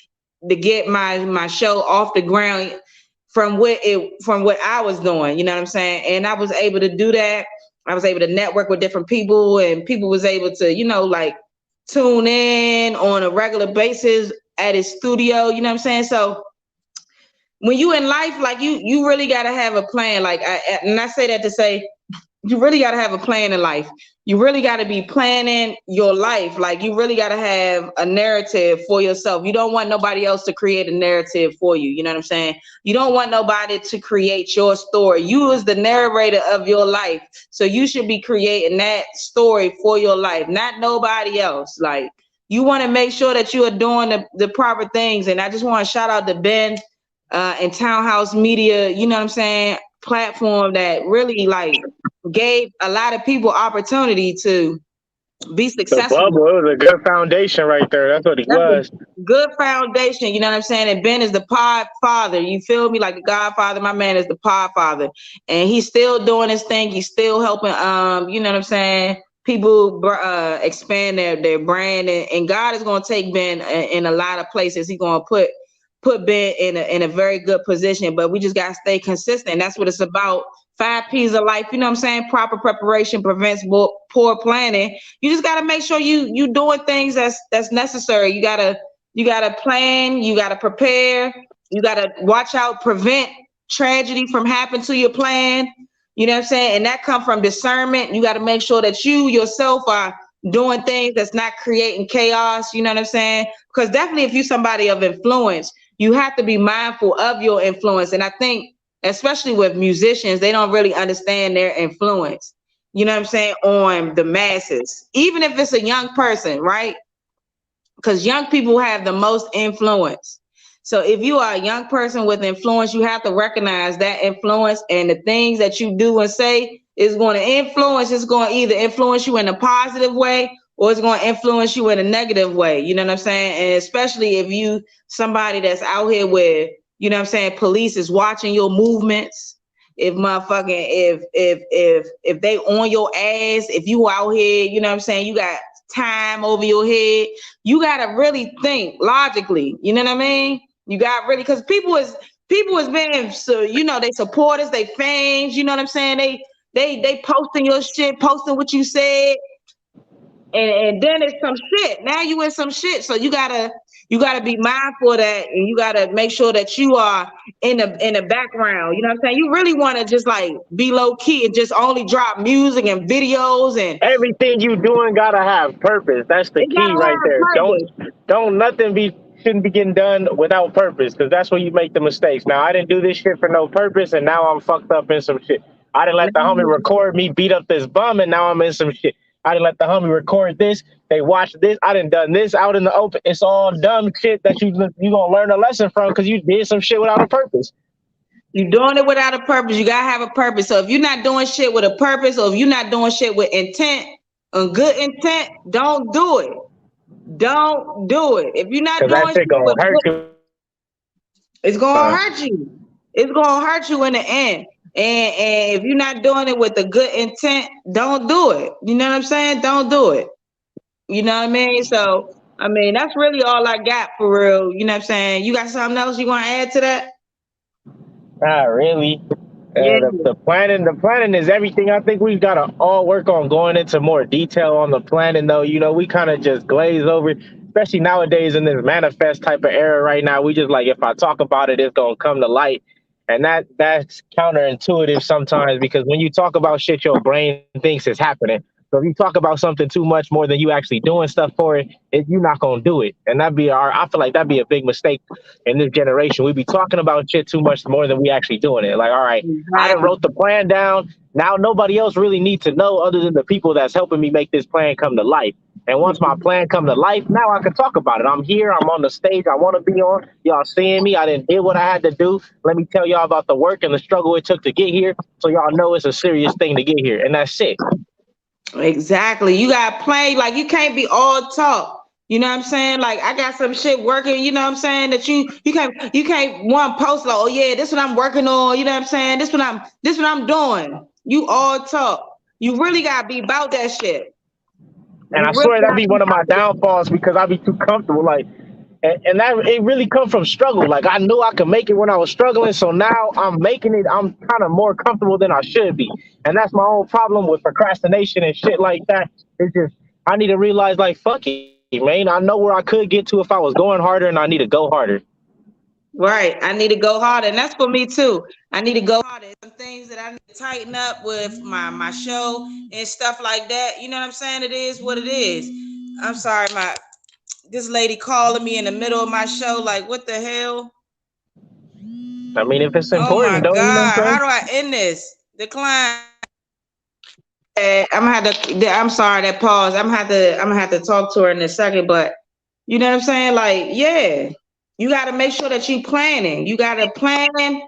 to get my show off the ground from what I was doing. You know what I'm saying? And I was able to do that. I was able to network with different people, and people was able to, you know, like tune in on a regular basis at his studio. You know what I'm saying? So when you in life, like you really got to have a plan. Like I say that to say, you really got to have a plan in life. You really got to be planning your life. Like you really got to have a narrative for yourself. You don't want nobody else to create a narrative for you. You know what I'm saying? You don't want nobody to create your story. You is the narrator of your life. So you should be creating that story for your life, not nobody else. Like you want to make sure that you are doing the proper things. And I just want to shout out to Ben and Townhouse Media, you know what I'm saying, platform that really like gave a lot of people opportunity to be successful. The bubble, it was a good foundation right there. That's what it was. Good foundation, you know what I'm saying? And Ben is the pod father, you feel me? Like the Godfather, my man is the pod father. And he's still doing his thing. He's still helping, you know what I'm saying, people expand their brand. And God is going to take Ben in a lot of places. He's going to put Ben in a very good position, but we just got to stay consistent. That's what it's about. 5 P's of life, you know what I'm saying? Proper preparation prevents poor planning. You just got to make sure you doing things that's necessary. You got to plan, you got to prepare, you got to watch out, prevent tragedy from happening to your plan. You know what I'm saying? And that comes from discernment. You got to make sure that you yourself are doing things that's not creating chaos. You know what I'm saying? Because definitely if you're somebody of influence, you have to be mindful of your influence. And I think, especially with musicians, they don't really understand their influence, you know what I'm saying, on the masses, even if it's a young person, right? Because young people have the most influence. So if you are a young person with influence, you have to recognize that influence, and the things that you do and say is going to influence. It's going to either influence you in a positive way or it's going to influence you in a negative way. You know what I'm saying? And especially if you somebody that's out here with, you know what I'm saying, police is watching your movements. If motherfucking, if they on your ass, if you out here, you know what I'm saying, you got time over your head, you got to really think logically. You know what I mean? You got really, because people is being, so, you know, they supporters, they fans, you know what I'm saying? They posting your shit, posting what you said. And then it's some shit. Now you in some shit. So you gotta be mindful of that, and you gotta make sure that you are in the background. You know what I'm saying? You really want to just like be low key and just only drop music and videos, and everything you doing gotta have purpose. That's the key right there. Shouldn't be getting done without purpose, because that's where you make the mistakes. Now I didn't do this shit for no purpose, and now I'm fucked up in some shit. I didn't let the homie record me beat up this bum, and now I'm in some shit. I didn't let the homie record this. They watched this. I done done this out in the open. It's all dumb shit that you gonna learn a lesson from, because you did some shit without a purpose. You're doing it without a purpose. You gotta have a purpose. So if you're not doing shit with a purpose, or if you're not doing shit with intent, a good intent, don't do it. Don't do it. If you're not doing shit gonna hurt you. It's gonna hurt you. It's gonna hurt you in the end. And if you're not doing it with a good intent, don't do it. You know what I'm saying? Don't do it. You know what I mean? So, I mean, that's really all I got for real. You know what I'm saying? You got something else you want to add to that? Not really. The planning is everything. I think we've got to all work on going into more detail on the planning, though. You know, we kind of just glaze over it, especially nowadays in this manifest type of era right now. We just like, if I talk about it, it's going to come to light. And that's counterintuitive sometimes, because when you talk about shit your brain thinks is happening, So if you talk about something too much more than you actually doing stuff for it, you're not gonna do it. And I feel like that'd be a big mistake in this generation. We be talking about shit too much more than we actually doing it. Like, all right, I done wrote the plan down. Now nobody else really needs to know other than the people that's helping me make this plan come to life. And once my plan come to life, now I can talk about it. I'm here. I'm on the stage I want to be on. Y'all seeing me. I didn't did what I had to do. Let me tell y'all about the work and the struggle it took to get here, so y'all know it's a serious thing to get here. And that's it. Exactly. You got to play. Like, you can't be all talk. You know what I'm saying? Like, I got some shit working, you know what I'm saying? That you can't one post like, oh yeah, this what I'm working on, you know what I'm saying? This what I'm doing. You all talk. You really gotta be about that shit. And I swear that'd be one of my downfalls, because I'd be too comfortable. Like, and that it really come from struggle. Like, I knew I could make it when I was struggling, so now I'm making it. I'm kind of more comfortable than I should be, and that's my own problem with procrastination and shit like that. It's just I need to realize, like, fuck it, man. I know where I could get to if I was going harder, and I need to go harder. Right. I need to go harder, and that's for me too. I need to go harder. Some things that I need to tighten up with my show and stuff like that. You know what I'm saying? It is what it is. I'm sorry, this lady calling me in the middle of my show. Like, what the hell? I mean, if it's important, oh my don't you know God. How do I end this? Decline. I'm sorry, that pause. I'm gonna have to talk to her in a second, but you know what I'm saying? Like, yeah, you got to make sure that you planning. You got to plan.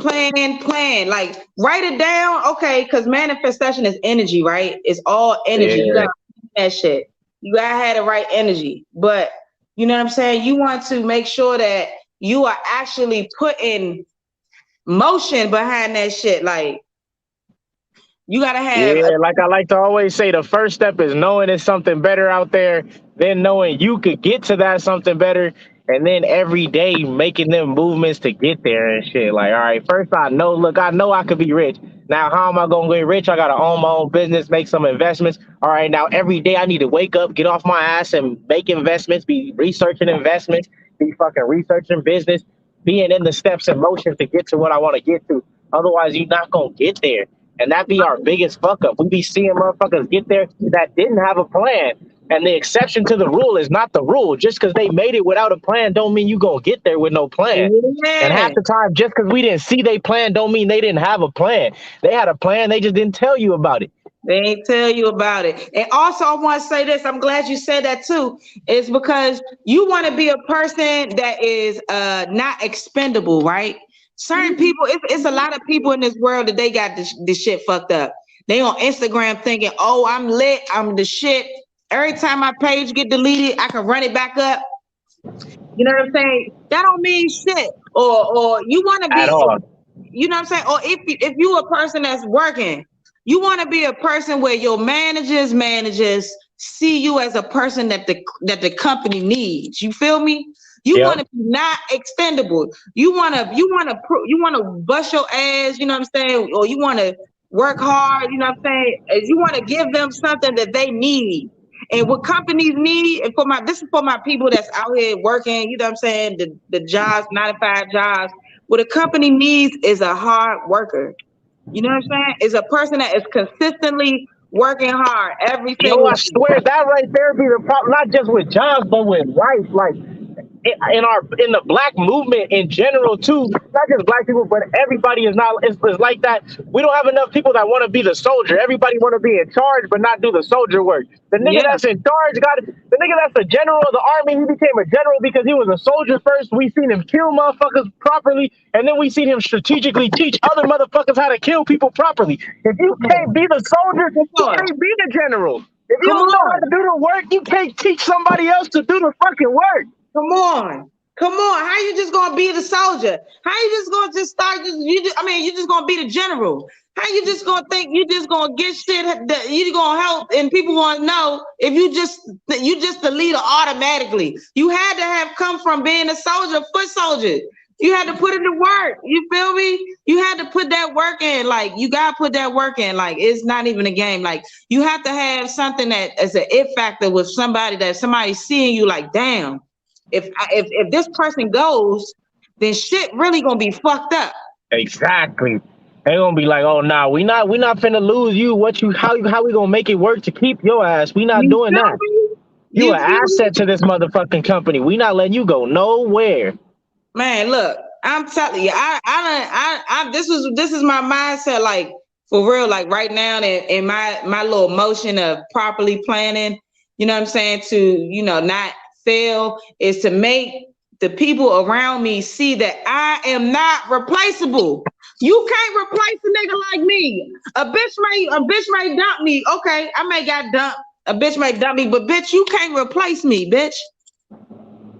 Like, write it down, okay? Because manifestation is energy, right? It's all energy. Yeah. You got that shit. You gotta have the right energy, but you know what I'm saying? You want to make sure that you are actually putting motion behind that shit. Like, you gotta have like I like to always say, the first step is knowing there's something better out there, then knowing you could get to that something better, and then every day making them movements to get there and shit. Like, all right, first I know I could be rich. Now, how am I gonna get rich? I gotta own my own business, make some investments. All right, now every day I need to wake up, get off my ass and make investments, be researching investments, be fucking researching business, being in the steps in motion to get to what I want to get to. Otherwise, you're not gonna get there. And that be our biggest fuck up. We be seeing motherfuckers get there that didn't have a plan. And the exception to the rule is not the rule. Just because they made it without a plan don't mean you gonna get there with no plan. Yeah. And half the time, just because we didn't see they plan don't mean they didn't have a plan. They had a plan, they just didn't tell you about it. They ain't tell you about it. And also, I want to say this. I'm glad you said that too. It's because you want to be a person that is not expendable, right? Certain people, it's a lot of people in this world that they got this shit fucked up. They on Instagram thinking, oh, I'm lit, I'm the shit. Every time my page get deleted, I can run it back up. You know what I'm saying? That don't mean shit. Or you want to be, at all. You know what I'm saying? Or if you a person that's working, you want to be a person where your managers see you as a person that the company needs. You feel me? You want to be not expendable. You want to bust your ass, you know what I'm saying? Or you want to work hard, you know what I'm saying? You want to give them something that they need. And what companies need, and this is for my people that's out here working, you know what I'm saying? The jobs, 9-to-5 jobs. What a company needs is a hard worker. You know what I'm saying? Is a person that is consistently working hard every single day. I swear that right there be the problem, not just with jobs, but with life. Like, in the black movement in general too, not just black people, but everybody is like that. We don't have enough people that want to be the soldier. Everybody want to be in charge but not do the soldier work. The nigga that's in charge the nigga that's the general of the army, he became a general because he was a soldier first. We seen him kill motherfuckers properly, and then we seen him strategically teach other motherfuckers how to kill people properly. If you can't be the soldier, you can't be the general. If you don't know how to do the work, you can't teach somebody else to do the fucking work. Come on. How you just gonna be the soldier? How you just gonna start? You just gonna be the general? How you just gonna think you just gonna get shit that you gonna help and people gonna know if you just the leader automatically? You had to have come from being a soldier, foot soldier. You had to put in the work. You feel me? You had to put that work in. Like, you gotta put that work in. Like, it's not even a game. Like, you have to have something that is an it factor with somebody that somebody's seeing you like, damn. If this person goes, then shit really gonna be fucked up. Exactly. They gonna be like, oh nah, we not finna lose you. How we gonna make it work to keep your ass? We not doing that. You an asset to this motherfucking company. We not letting you go nowhere. Man, look, I'm telling you, this is my mindset, like for real, like right now in my little motion of properly planning, you know what I'm saying, to, you know, not fail, is to make the people around me see that I am not replaceable. You can't replace a nigga like me. A bitch may dump me. Okay, I may got dumped. A bitch may dump me, but bitch, you can't replace me, bitch.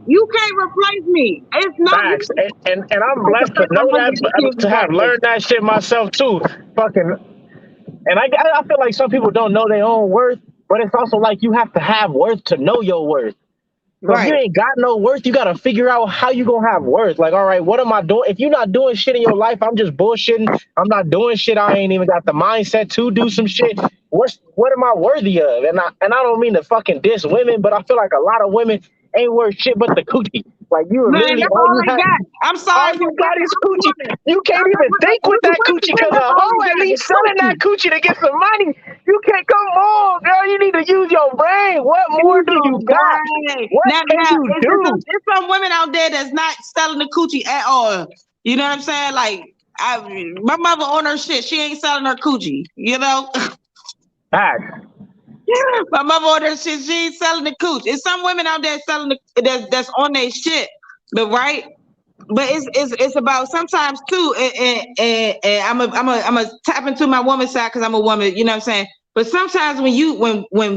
You can't replace me. It's not. Facts. And I'm blessed to know that, to have learned that shit myself too. Fucking. And I feel like some people don't know their own worth, but it's also like you have to have worth to know your worth. So if you ain't got no worth, you gotta figure out how you gonna have worth. Like, all right, what am I doing? If you're not doing shit in your life, I'm just bullshitting. I'm not doing shit. I ain't even got the mindset to do some shit. What am I worthy of? And I don't mean to fucking diss women, but I feel like a lot of women ain't worth shit but the coochie. Like you really all you got. I'm sorry, all you got is coochie. You can't even think with that coochie because a hoe at least selling that coochie to get some money. You can't, come on, girl. You need to use your brain. What more do you got? What can you do? There's some women out there that's not selling the coochie at all. You know what I'm saying? Like, my mother on her shit. She ain't selling her coochie. You know. My mother on her shit. She ain't selling the cooch. It's some women out there selling that's on their shit. But right. But it's about sometimes too, and I'm a tap into my woman side because I'm a woman. You know what I'm saying? But sometimes when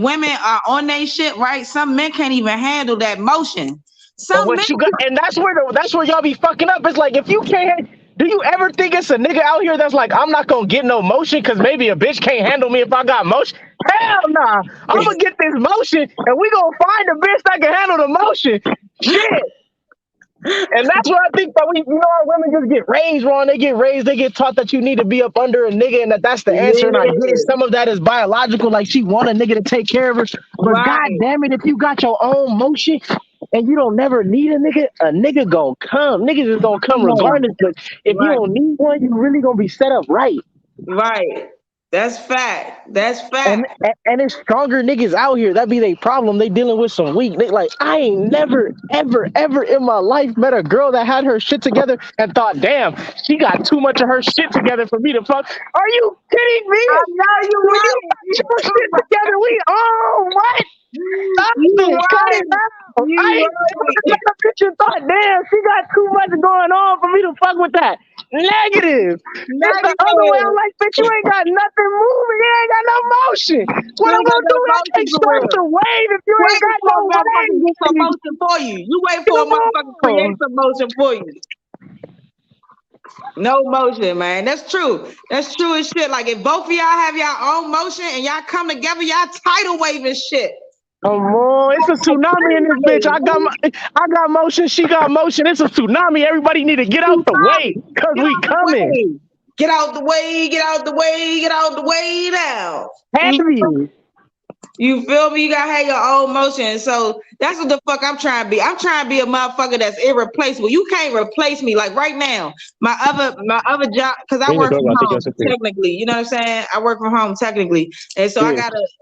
women are on their shit, right? Some men can't even handle that motion. And that's where y'all be fucking up. It's like if you can't. Do you ever think it's a nigga out here that's like, I'm not gonna get no motion because maybe a bitch can't handle me if I got motion? Hell nah. I'm gonna get this motion and we gonna find a bitch that can handle the motion. Shit. And that's what I think that our women just get raised wrong. They get taught that you need to be up under a nigga and that's the answer. And I get it. Some of that is biological, like she want a nigga to take care of her. But god damn it, if you got your own motion and you don't never need a nigga gonna come. Niggas is gonna come regardless. But if you don't need one, you really gonna be set up right. Right. That's fact. That's fact. And it's stronger niggas out here. That be their problem. They dealing with some weak. I ain't never, ever, ever in my life met a girl that had her shit together and thought, damn, she got too much of her shit together for me to fuck. Are you kidding me? I know you right. Your shit together. What? Stop it. Cut it out. I ain't met a bitch and thought, damn, she got too much going on for me to fuck with that. Negative. That's the other way. I'm like, bitch, you ain't got nothing moving. You ain't got no motion. What I'm gonna do is start to wave if you ain't got no wave. Get some motion for you. You wait for a motherfucker to create some motion for you. No motion, man. That's true. That's true as shit. Like if both of y'all have your own motion and y'all come together, y'all tidal waving shit. Come on, it's a tsunami in this bitch. I got motion, she got motion. It's a tsunami. Everybody need to get out the way because we coming. Get out the way, get out the way, get out the way now. Heavy. You feel me? You gotta have your own motion. So that's what the fuck I'm trying to be. I'm trying to be a motherfucker that's irreplaceable. You can't replace me. Like right now, my other job, because I work from home technically. You know what I'm saying? I work from home technically, and so I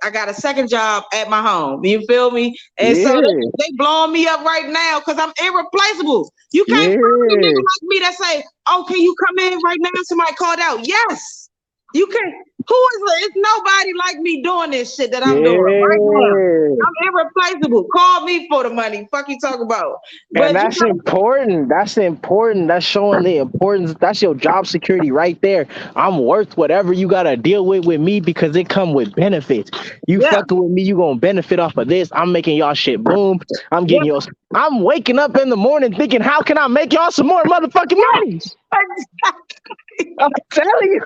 got a second job at my home. You feel me? And so they blowing me up right now because I'm irreplaceable. You can't find a nigga like me that say, "Oh, can you come in right now?" Somebody called out. Yes, you can. It's nobody like me doing this shit that I'm doing right now. I'm irreplaceable. Call me for the money. Fuck you talk about. And that's important. That's important. That's showing the importance. That's your job security right there. I'm worth whatever you gotta deal with me because it come with benefits. You fucking with me, you gonna benefit off of this. I'm making y'all shit boom. I'm getting y'all. I'm waking up in the morning thinking, how can I make y'all some more motherfucking money? I'm telling you,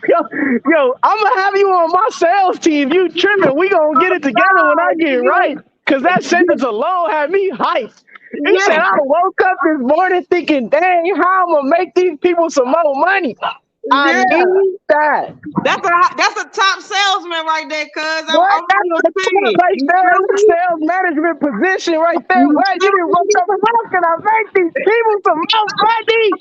yo, I'm gonna have you on my sales team. You tripping? We gonna get it together when I get right. Cause that sentence alone had me hyped. He said I woke up this morning thinking, dang, how I'm gonna make these people some more money. I need that. That's a top salesman right there, cuz. That's a sales management position right there. Why you didn't wake up? How can I make these people some more money?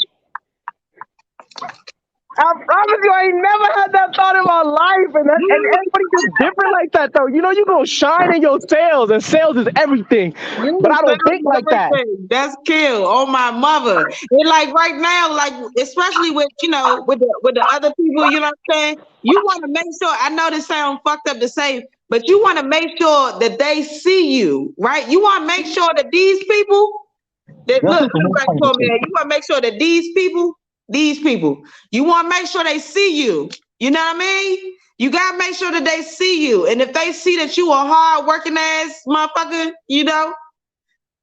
I promise you, I ain't never had that thought in my life, and everybody just different like that, though. You know, you gonna shine in your sales, and sales is everything. But I don't think like that. That's kill on my mother. And like right now, like especially with with the other people, you know what I'm saying? You want to make sure. I know this sounds fucked up to say, but you want to make sure that they see you, right? You want to make sure that these people that look back for me. You want to make sure that these people, you want to make sure they see you. You know what I mean? You gotta make sure that they see you, and if they see that you a hard working ass motherfucker,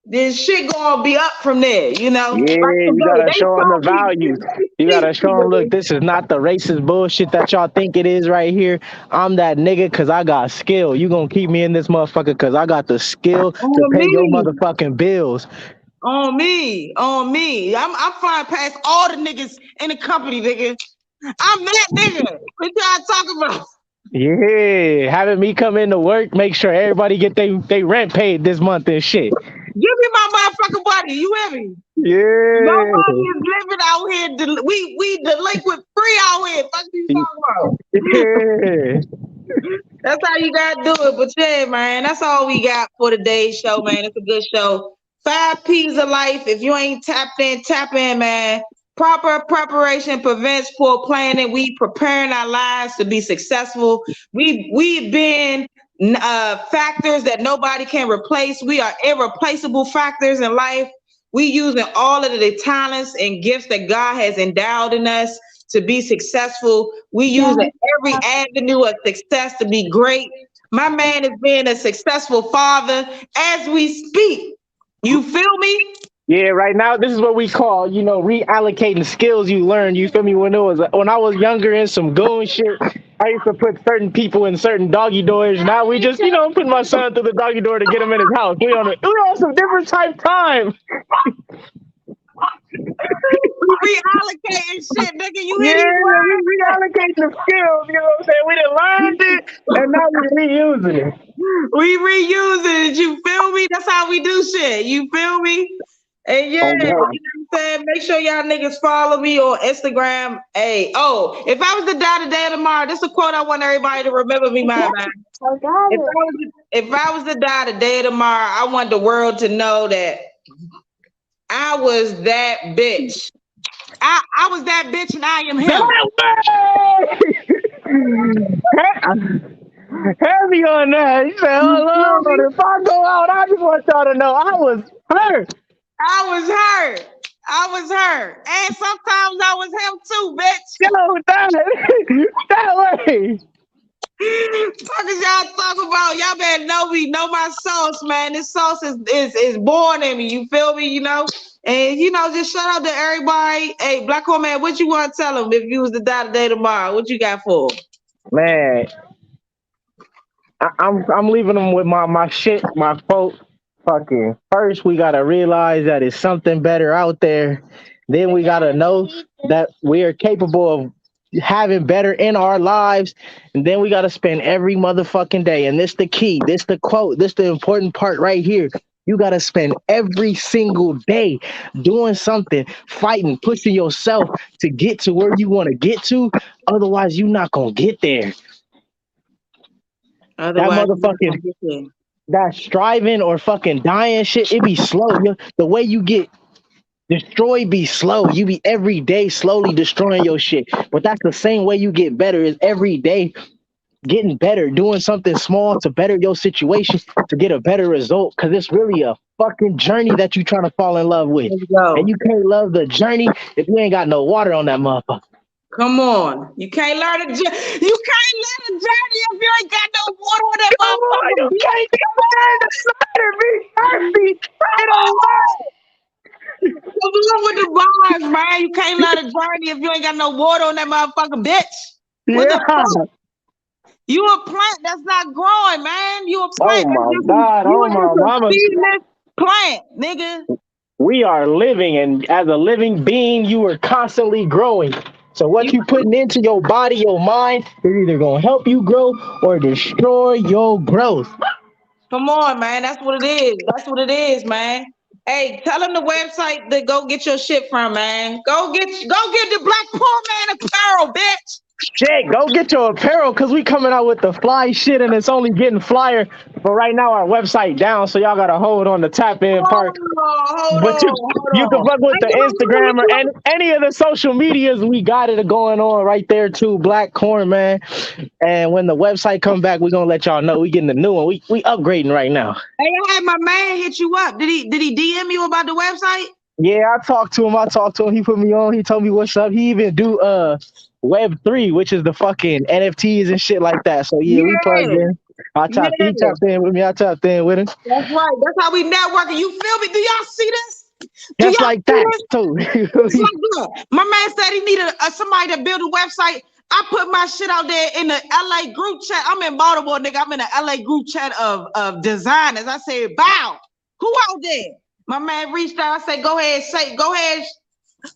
then shit gonna be up from there. Yeah, you gotta show them the value. You gotta show them, look, this is not the racist bullshit that y'all think it is right here. I'm that nigga because I got skill. You gonna keep me in this motherfucker because I got the skill to pay your motherfucking bills. On me. I'm flying past all the niggas in the company, nigga. I'm that nigga. What y'all talking about? Yeah, having me come into work, make sure everybody get they rent paid this month and shit. Give me my motherfucking body. You hear me? Yeah. Nobody is living out here. We delinquent free out here. Fuck you talking about? Yeah. That's how you gotta do it. But yeah, man, that's all we got for today's show, man. It's a good show. 5 P's of life. If you ain't tapped in, tap in, man. Proper preparation prevents poor planning. We preparing our lives to be successful. We've been factors that nobody can replace. We are irreplaceable factors in life. We using all of the talents and gifts that God has endowed in us to be successful. We using every avenue of success to be great. My man is being a successful father as we speak. You feel me? Yeah, right now this is what we call, reallocating skills you learned. You feel me? When I was younger in some goon shit, I used to put certain people in certain doggy doors. Now we just, put my son through the doggy door to get him in his house. We on some different type time. We reallocating shit, nigga. You yeah, we reallocating the skills. You know what I'm saying? We done learned it, and now we reusing it. We reusing it. You feel me? That's how we do shit. You feel me? And yeah, you know what I'm saying? Make sure y'all niggas follow me on Instagram. Hey, if I was to die today or tomorrow, this is a quote I want everybody to remember me by, man. If I was to die today or tomorrow, I want the world to know that I was that bitch. I was that bitch and I am him. Heavy on that. You say, oh Lord, if I go out, I just want y'all to know I was hurt. I was her. And sometimes I was him too, bitch. Yo, that way. Fuck is y'all talking about? Y'all better know me, know my sauce, man. This sauce is born in me. You feel me? And just shout out to everybody. Hey, Black Hole Man, what you want to tell them if you was to die today tomorrow? What you got for them? Man, I'm leaving them with my shit, my quote. Fucking first, we gotta realize that it's something better out there. Then we gotta know that we are capable of having better in our lives, and then we gotta spend every motherfucking day. And this the key. This the quote. This the important part right here. You gotta spend every single day doing something, fighting, pushing yourself to get to where you want to get to. Otherwise, you're not gonna get there. That motherfucking that striving or fucking dying shit, it be slow. The way you get destroyed be slow. You be every day slowly destroying your shit. But that's the same way you get better, is every day getting better, doing something small to better your situation, to get a better result. Because it's really a fucking journey that you trying to fall in love with. And you can't love the journey if you ain't got no water on that motherfucker. Come on. You can't learn the journey. You can't learn the journey if you ain't got no water on that motherfucker. You can't learn the cider, be thirsty. Come on with the bars, man. You can't learn the journey if you ain't got no water on that motherfucker, bitch. What the fuck? You a plant that's not growing, man. You a plant. Oh my God. Oh my mama. Plant, nigga. We are living, and as a living being, you are constantly growing. So what you putting into your body, your mind, is either gonna help you grow or destroy your growth. Come on, man. That's what it is. That's what it is, man. Hey, tell them the website to go get your shit from, man. Go get the Black Poor Man apparel, bitch. Shit, go get your apparel because we coming out with the fly shit and it's only getting flyer. But right now our website down, so y'all gotta hold on the tap in part. But you can fuck with the Instagram or any of the social medias. We got it going on right there too. Black Corn, man. And when the website come back, we're gonna let y'all know we getting the new one. We upgrading right now. Hey, I had my man hit you up. Did he DM you about the website? Yeah, I talked to him. He put me on. He told me what's up. He even do Web3, which is the fucking NFTs and shit like that. So yeah. We plugged in. He tapped in with me. I tapped in with him. That's right. That's how we networking. You feel me? Do y'all see this? Just like that too. My man said he needed somebody to build a website. I put my shit out there in the LA group chat. I'm in Baltimore, nigga. I'm in the LA group chat of designers. I said, bow. Who out there? My man reached out. I said, go ahead,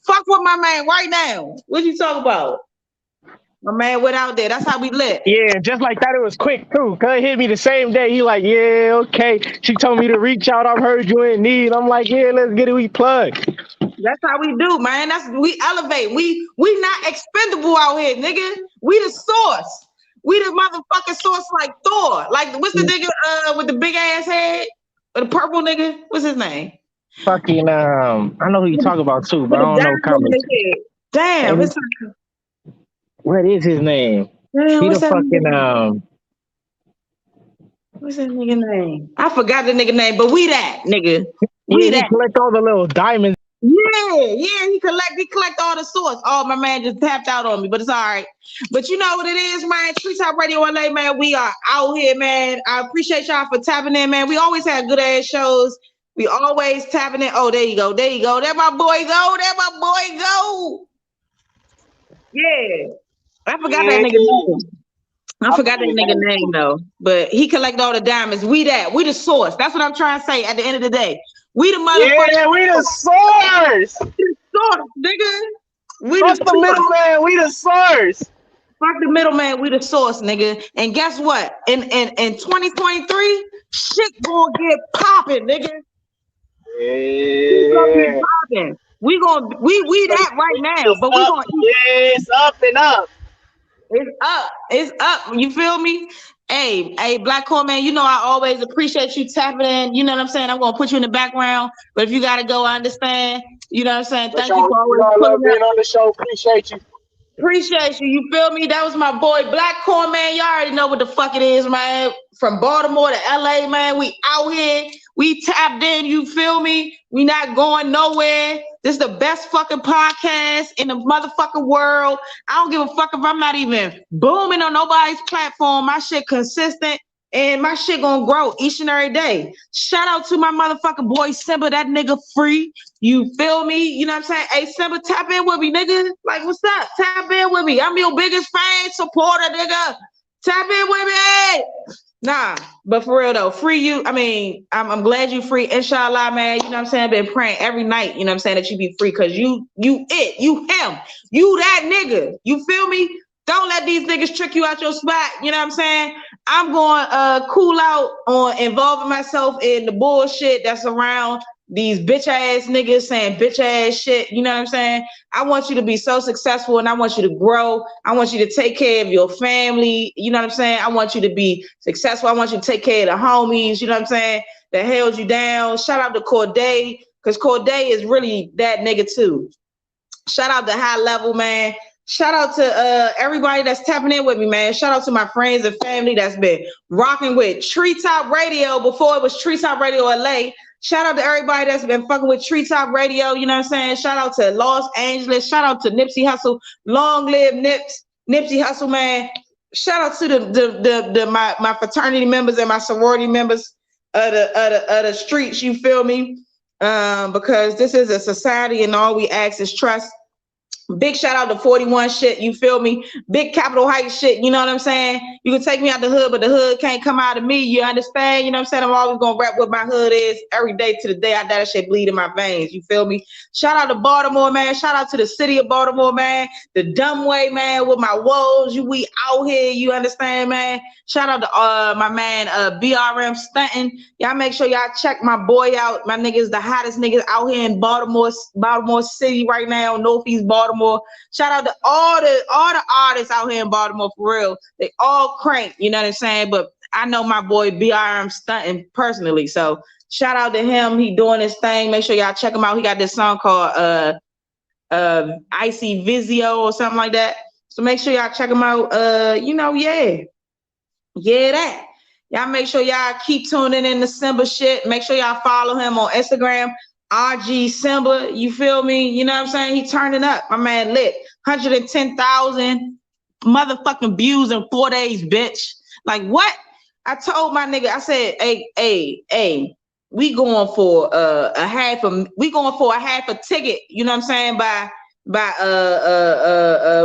fuck with my man right now. What you talking about? My man went out there. That's how we lit. Yeah, just like that. It was quick too. Cause it hit me the same day. He like, yeah, okay. She told me to reach out. I've heard you in need. I'm like, yeah, let's get it. We plug. That's how we do, man. We elevate. We not expendable out here, nigga. We the source. We the motherfucking source like Thor. Like, what's the nigga with the big ass head? Or the purple nigga? What's his name? Fucking I know who you talk about too, but I don't know comics. Damn, what is his name? Damn, he the fucking what's that nigga name? I forgot the nigga name, but we that nigga. He collect all the little diamonds. Yeah, he collect all the source. Oh, my man just tapped out on me, but it's all right. But you know what it is, man. Treetop Radio LA, man. We are out here, man. I appreciate y'all for tapping in, man. We always have good ass shows. We always tapping in. Oh, there you go. There my boy go. Yeah. I forgot that nigga name. I forgot that nigga name though. But he collect all the diamonds. We the source. That's what I'm trying to say at the end of the day. We the motherfucker. Yeah, we the source. We the source, nigga. Fuck the middleman. We the source. Fuck the middleman. We the source, nigga. And guess what? In 2023, shit gonna get popping, nigga. Yeah. We that right now, but we gonna it's up and up. It's up. You feel me? Hey, Black Corn Man, you know I always appreciate you tapping in. You know what I'm saying? I'm gonna put you in the background, but if you gotta go, I understand. You know what I'm saying? Thank you for always being on the show. Appreciate you. Appreciate you. You feel me? That was my boy Black Corn Man. Y'all already know what the fuck it is, man. From Baltimore to LA, man. We out here. We tapped in. You feel me? We not going nowhere. This is the best fucking podcast in the motherfucking world. I don't give a fuck if I'm not even booming on nobody's platform. My shit consistent and my shit gonna grow each and every day. Shout out to my motherfucking boy Simba, that nigga free. You feel me? You know what I'm saying? Hey, Simba, tap in with me, nigga. Like, what's up? Tap in with me. I'm your biggest fan, supporter, nigga. Tap in with me. Nah, but for real though, free you. I mean, I'm glad you free. Inshallah, man. You know what I'm saying? I've been praying every night, you know what I'm saying, that you be free because you him, you that nigga. You feel me? Don't let these niggas trick you out your spot. You know what I'm saying? I'm going cool out on involving myself in the bullshit that's around these bitch ass niggas saying bitch ass shit. You know what I'm saying? I want you to be so successful and I want you to grow. I want you to take care of your family. You know what I'm saying? I want you to be successful. I want you to take care of the homies. You know what I'm saying? That held you down. Shout out to Corday, because Corday is really that nigga too. Shout out to High Level, man. Shout out to everybody that's tapping in with me, man. Shout out to my friends and family that's been rocking with Treetop Radio before it was Treetop Radio LA. Shout out to everybody that's been fucking with Treetop Radio. You know what I'm saying? Shout out to Los Angeles. Shout out to Nipsey Hussle. Long live Nipsey Hussle, man. Shout out to my fraternity members and my sorority members of the streets. You feel me? Because this is a society and all we ask is trust. Big shout out to 41 shit, you feel me? Big Capitol Heights shit, you know what I'm saying? You can take me out the hood, but the hood can't come out of me, you understand? You know what I'm saying? I'm always gonna rap what my hood is every day to the day I die, that shit bleed in my veins, you feel me? Shout out to Baltimore, man. Shout out to the city of Baltimore, man. The dumb way, man, with my woes, we out here, you understand, man? Shout out to my man BRM Stunting. Y'all make sure y'all check my boy out. My niggas, the hottest niggas out here in Baltimore City right now, Northeast Baltimore. Shout out to all the artists out here in Baltimore for real. They all crank, you know what I'm saying? But I know my boy BRM Stunting personally, so shout out to him. He doing his thing. Make sure y'all check him out. He got this song called Icy Vizio or something like that. So make sure y'all check him out. That. Y'all make sure y'all keep tuning in to Simba shit. Make sure y'all follow him on Instagram, RG Simba. You feel me? You know what I'm saying? He turning up. My man lit. 110,000 motherfucking views in 4 days, bitch. Like what? I told my nigga, I said, hey, we going for a half a ticket, you know what I'm saying?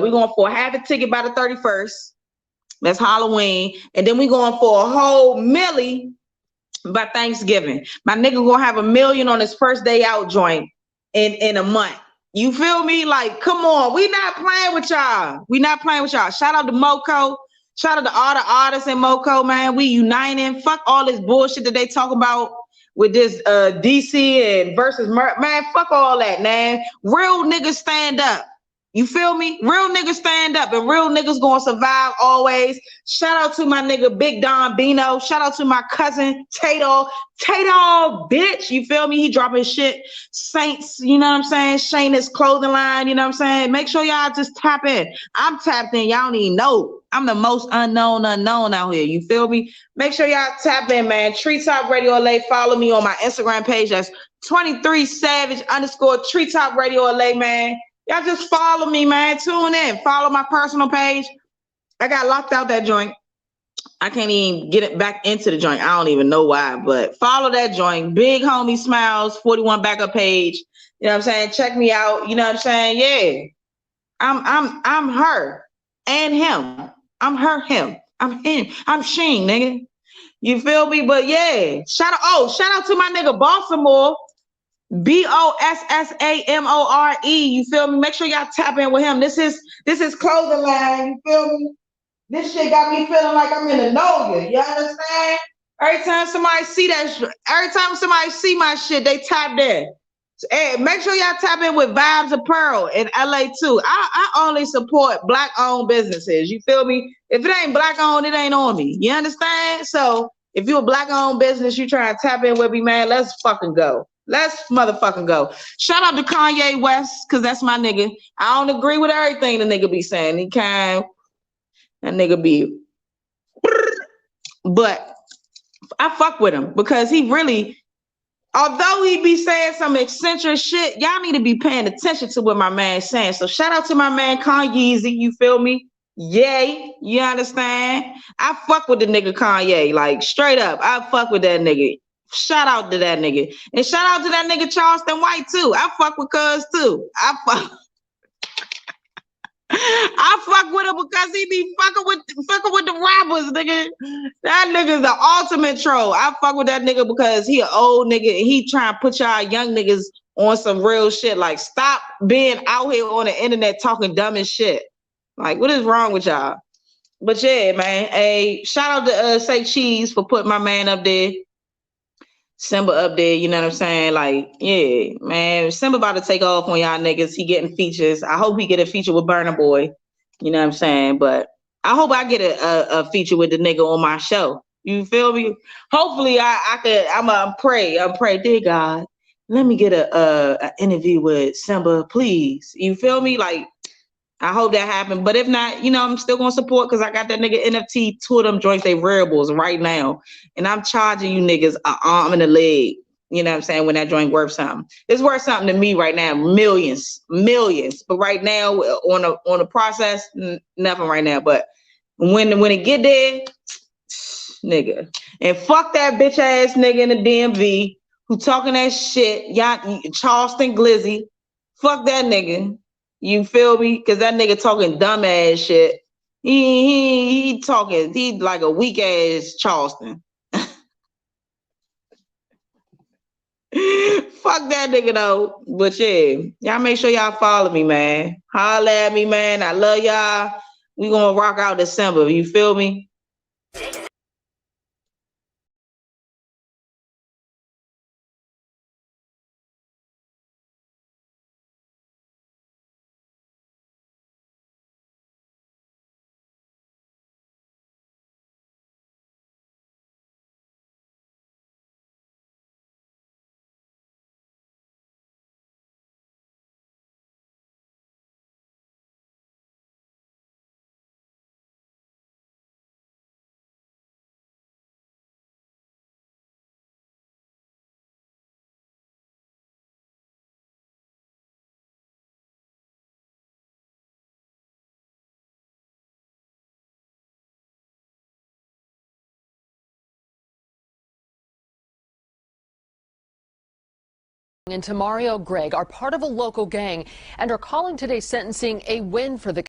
We going for a half a ticket by the 31st. That's Halloween. And then we going for a whole milli by Thanksgiving. My nigga gonna have $1 million on his first day out joint in a month. You feel me? Like, come on. We not playing with y'all. Shout out to Moco. Shout out to all the artists in Moco, man. We uniting. Fuck all this bullshit that they talk about with this DC and versus man. Fuck all that, man. Real niggas stand up. You feel me? Real niggas stand up and real niggas gonna survive always. Shout out to my nigga Big Don Bino. Shout out to my cousin Tato, bitch. You feel me? He dropping shit. Saints, you know what I'm saying? Shayna's clothing line, you know what I'm saying? Make sure y'all just tap in. I'm tapped in. Y'all don't even know. I'm the most unknown out here. You feel me? Make sure y'all tap in, man. Treetop Radio LA. Follow me on my Instagram page. That's 23savage_ Treetop Radio LA, man. Y'all just follow me, man. Tune in. Follow my personal page. I got locked out that joint. I can't even get it back into the joint. I don't even know why, but follow that joint. Big Homie Smiles 41 backup page. You know what I'm saying? Check me out. You know what I'm saying? Yeah. I'm her and him. I'm her, him. I'm him. I'm Sheen, nigga. You feel me? But yeah. Shout out to my nigga Baltimore. BOSSAMORE. You feel me? Make sure y'all tap in with him. This is clothing line. You feel me? This shit got me feeling like I'm in a Noga. You understand? Every time somebody see my shit, they tap in. Hey, make sure y'all tap in with Vibes Apparel in LA too. I only support Black-owned businesses. You feel me? If it ain't Black-owned, it ain't on me. You understand? So if you're a Black-owned business, you trying to tap in with me, man, let's fucking go. Let's motherfucking go. Shout out to Kanye West, because that's my nigga. I don't agree with everything the nigga be saying. That nigga be, but I fuck with him because he really, although he be saying some eccentric shit, y'all need to be paying attention to what my man's saying. So shout out to my man Kanye, you feel me? Yay, you understand? I fuck with the nigga Kanye, like straight up. I fuck with that nigga. Shout out to that nigga. And shout out to that nigga Charleston White too. I fuck with Cuz too. I fuck with him because he be fucking with the rappers, nigga. That nigga's the ultimate troll. I fuck with that nigga because he an old nigga and he trying to put y'all young niggas on some real shit. Like, stop being out here on the internet talking dumb as shit. Like, what is wrong with y'all? But yeah, man. Hey, shout out to Say Cheese for putting my man up there. Simba up there, you know what I'm saying? Like, yeah, man, Simba about to take off on y'all niggas. He getting features. I hope he get a feature with Burna Boy. You know what I'm saying? But I hope I get a feature with the nigga on my show. You feel me? Hopefully I could. I'm pray, dear God, let me get a interview with Simba, please. You feel me? Like, I hope that happens. But if not, you know, I'm still gonna support because I got that nigga NFT, two of them joints, they variables right now. And I'm charging you niggas an arm and a leg. You know what I'm saying? When that joint worth something. It's worth something to me right now. Millions. But right now, on the process, nothing right now. But when it get there, nigga. And fuck that bitch ass nigga in the DMV who talking that shit. Y'all, Charleston Glizzy. Fuck that nigga. You feel me? Cause that nigga talking dumb ass shit. He talking, he like a weak ass Charleston. Fuck that nigga though. But yeah, y'all make sure y'all follow me, man. Holla at me, man. I love y'all. We gonna rock out December. You feel me? And Tamario Gregg are part of a local gang and are calling today's sentencing a win for the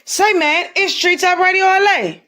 Say, man, it's Street Top Radio LA.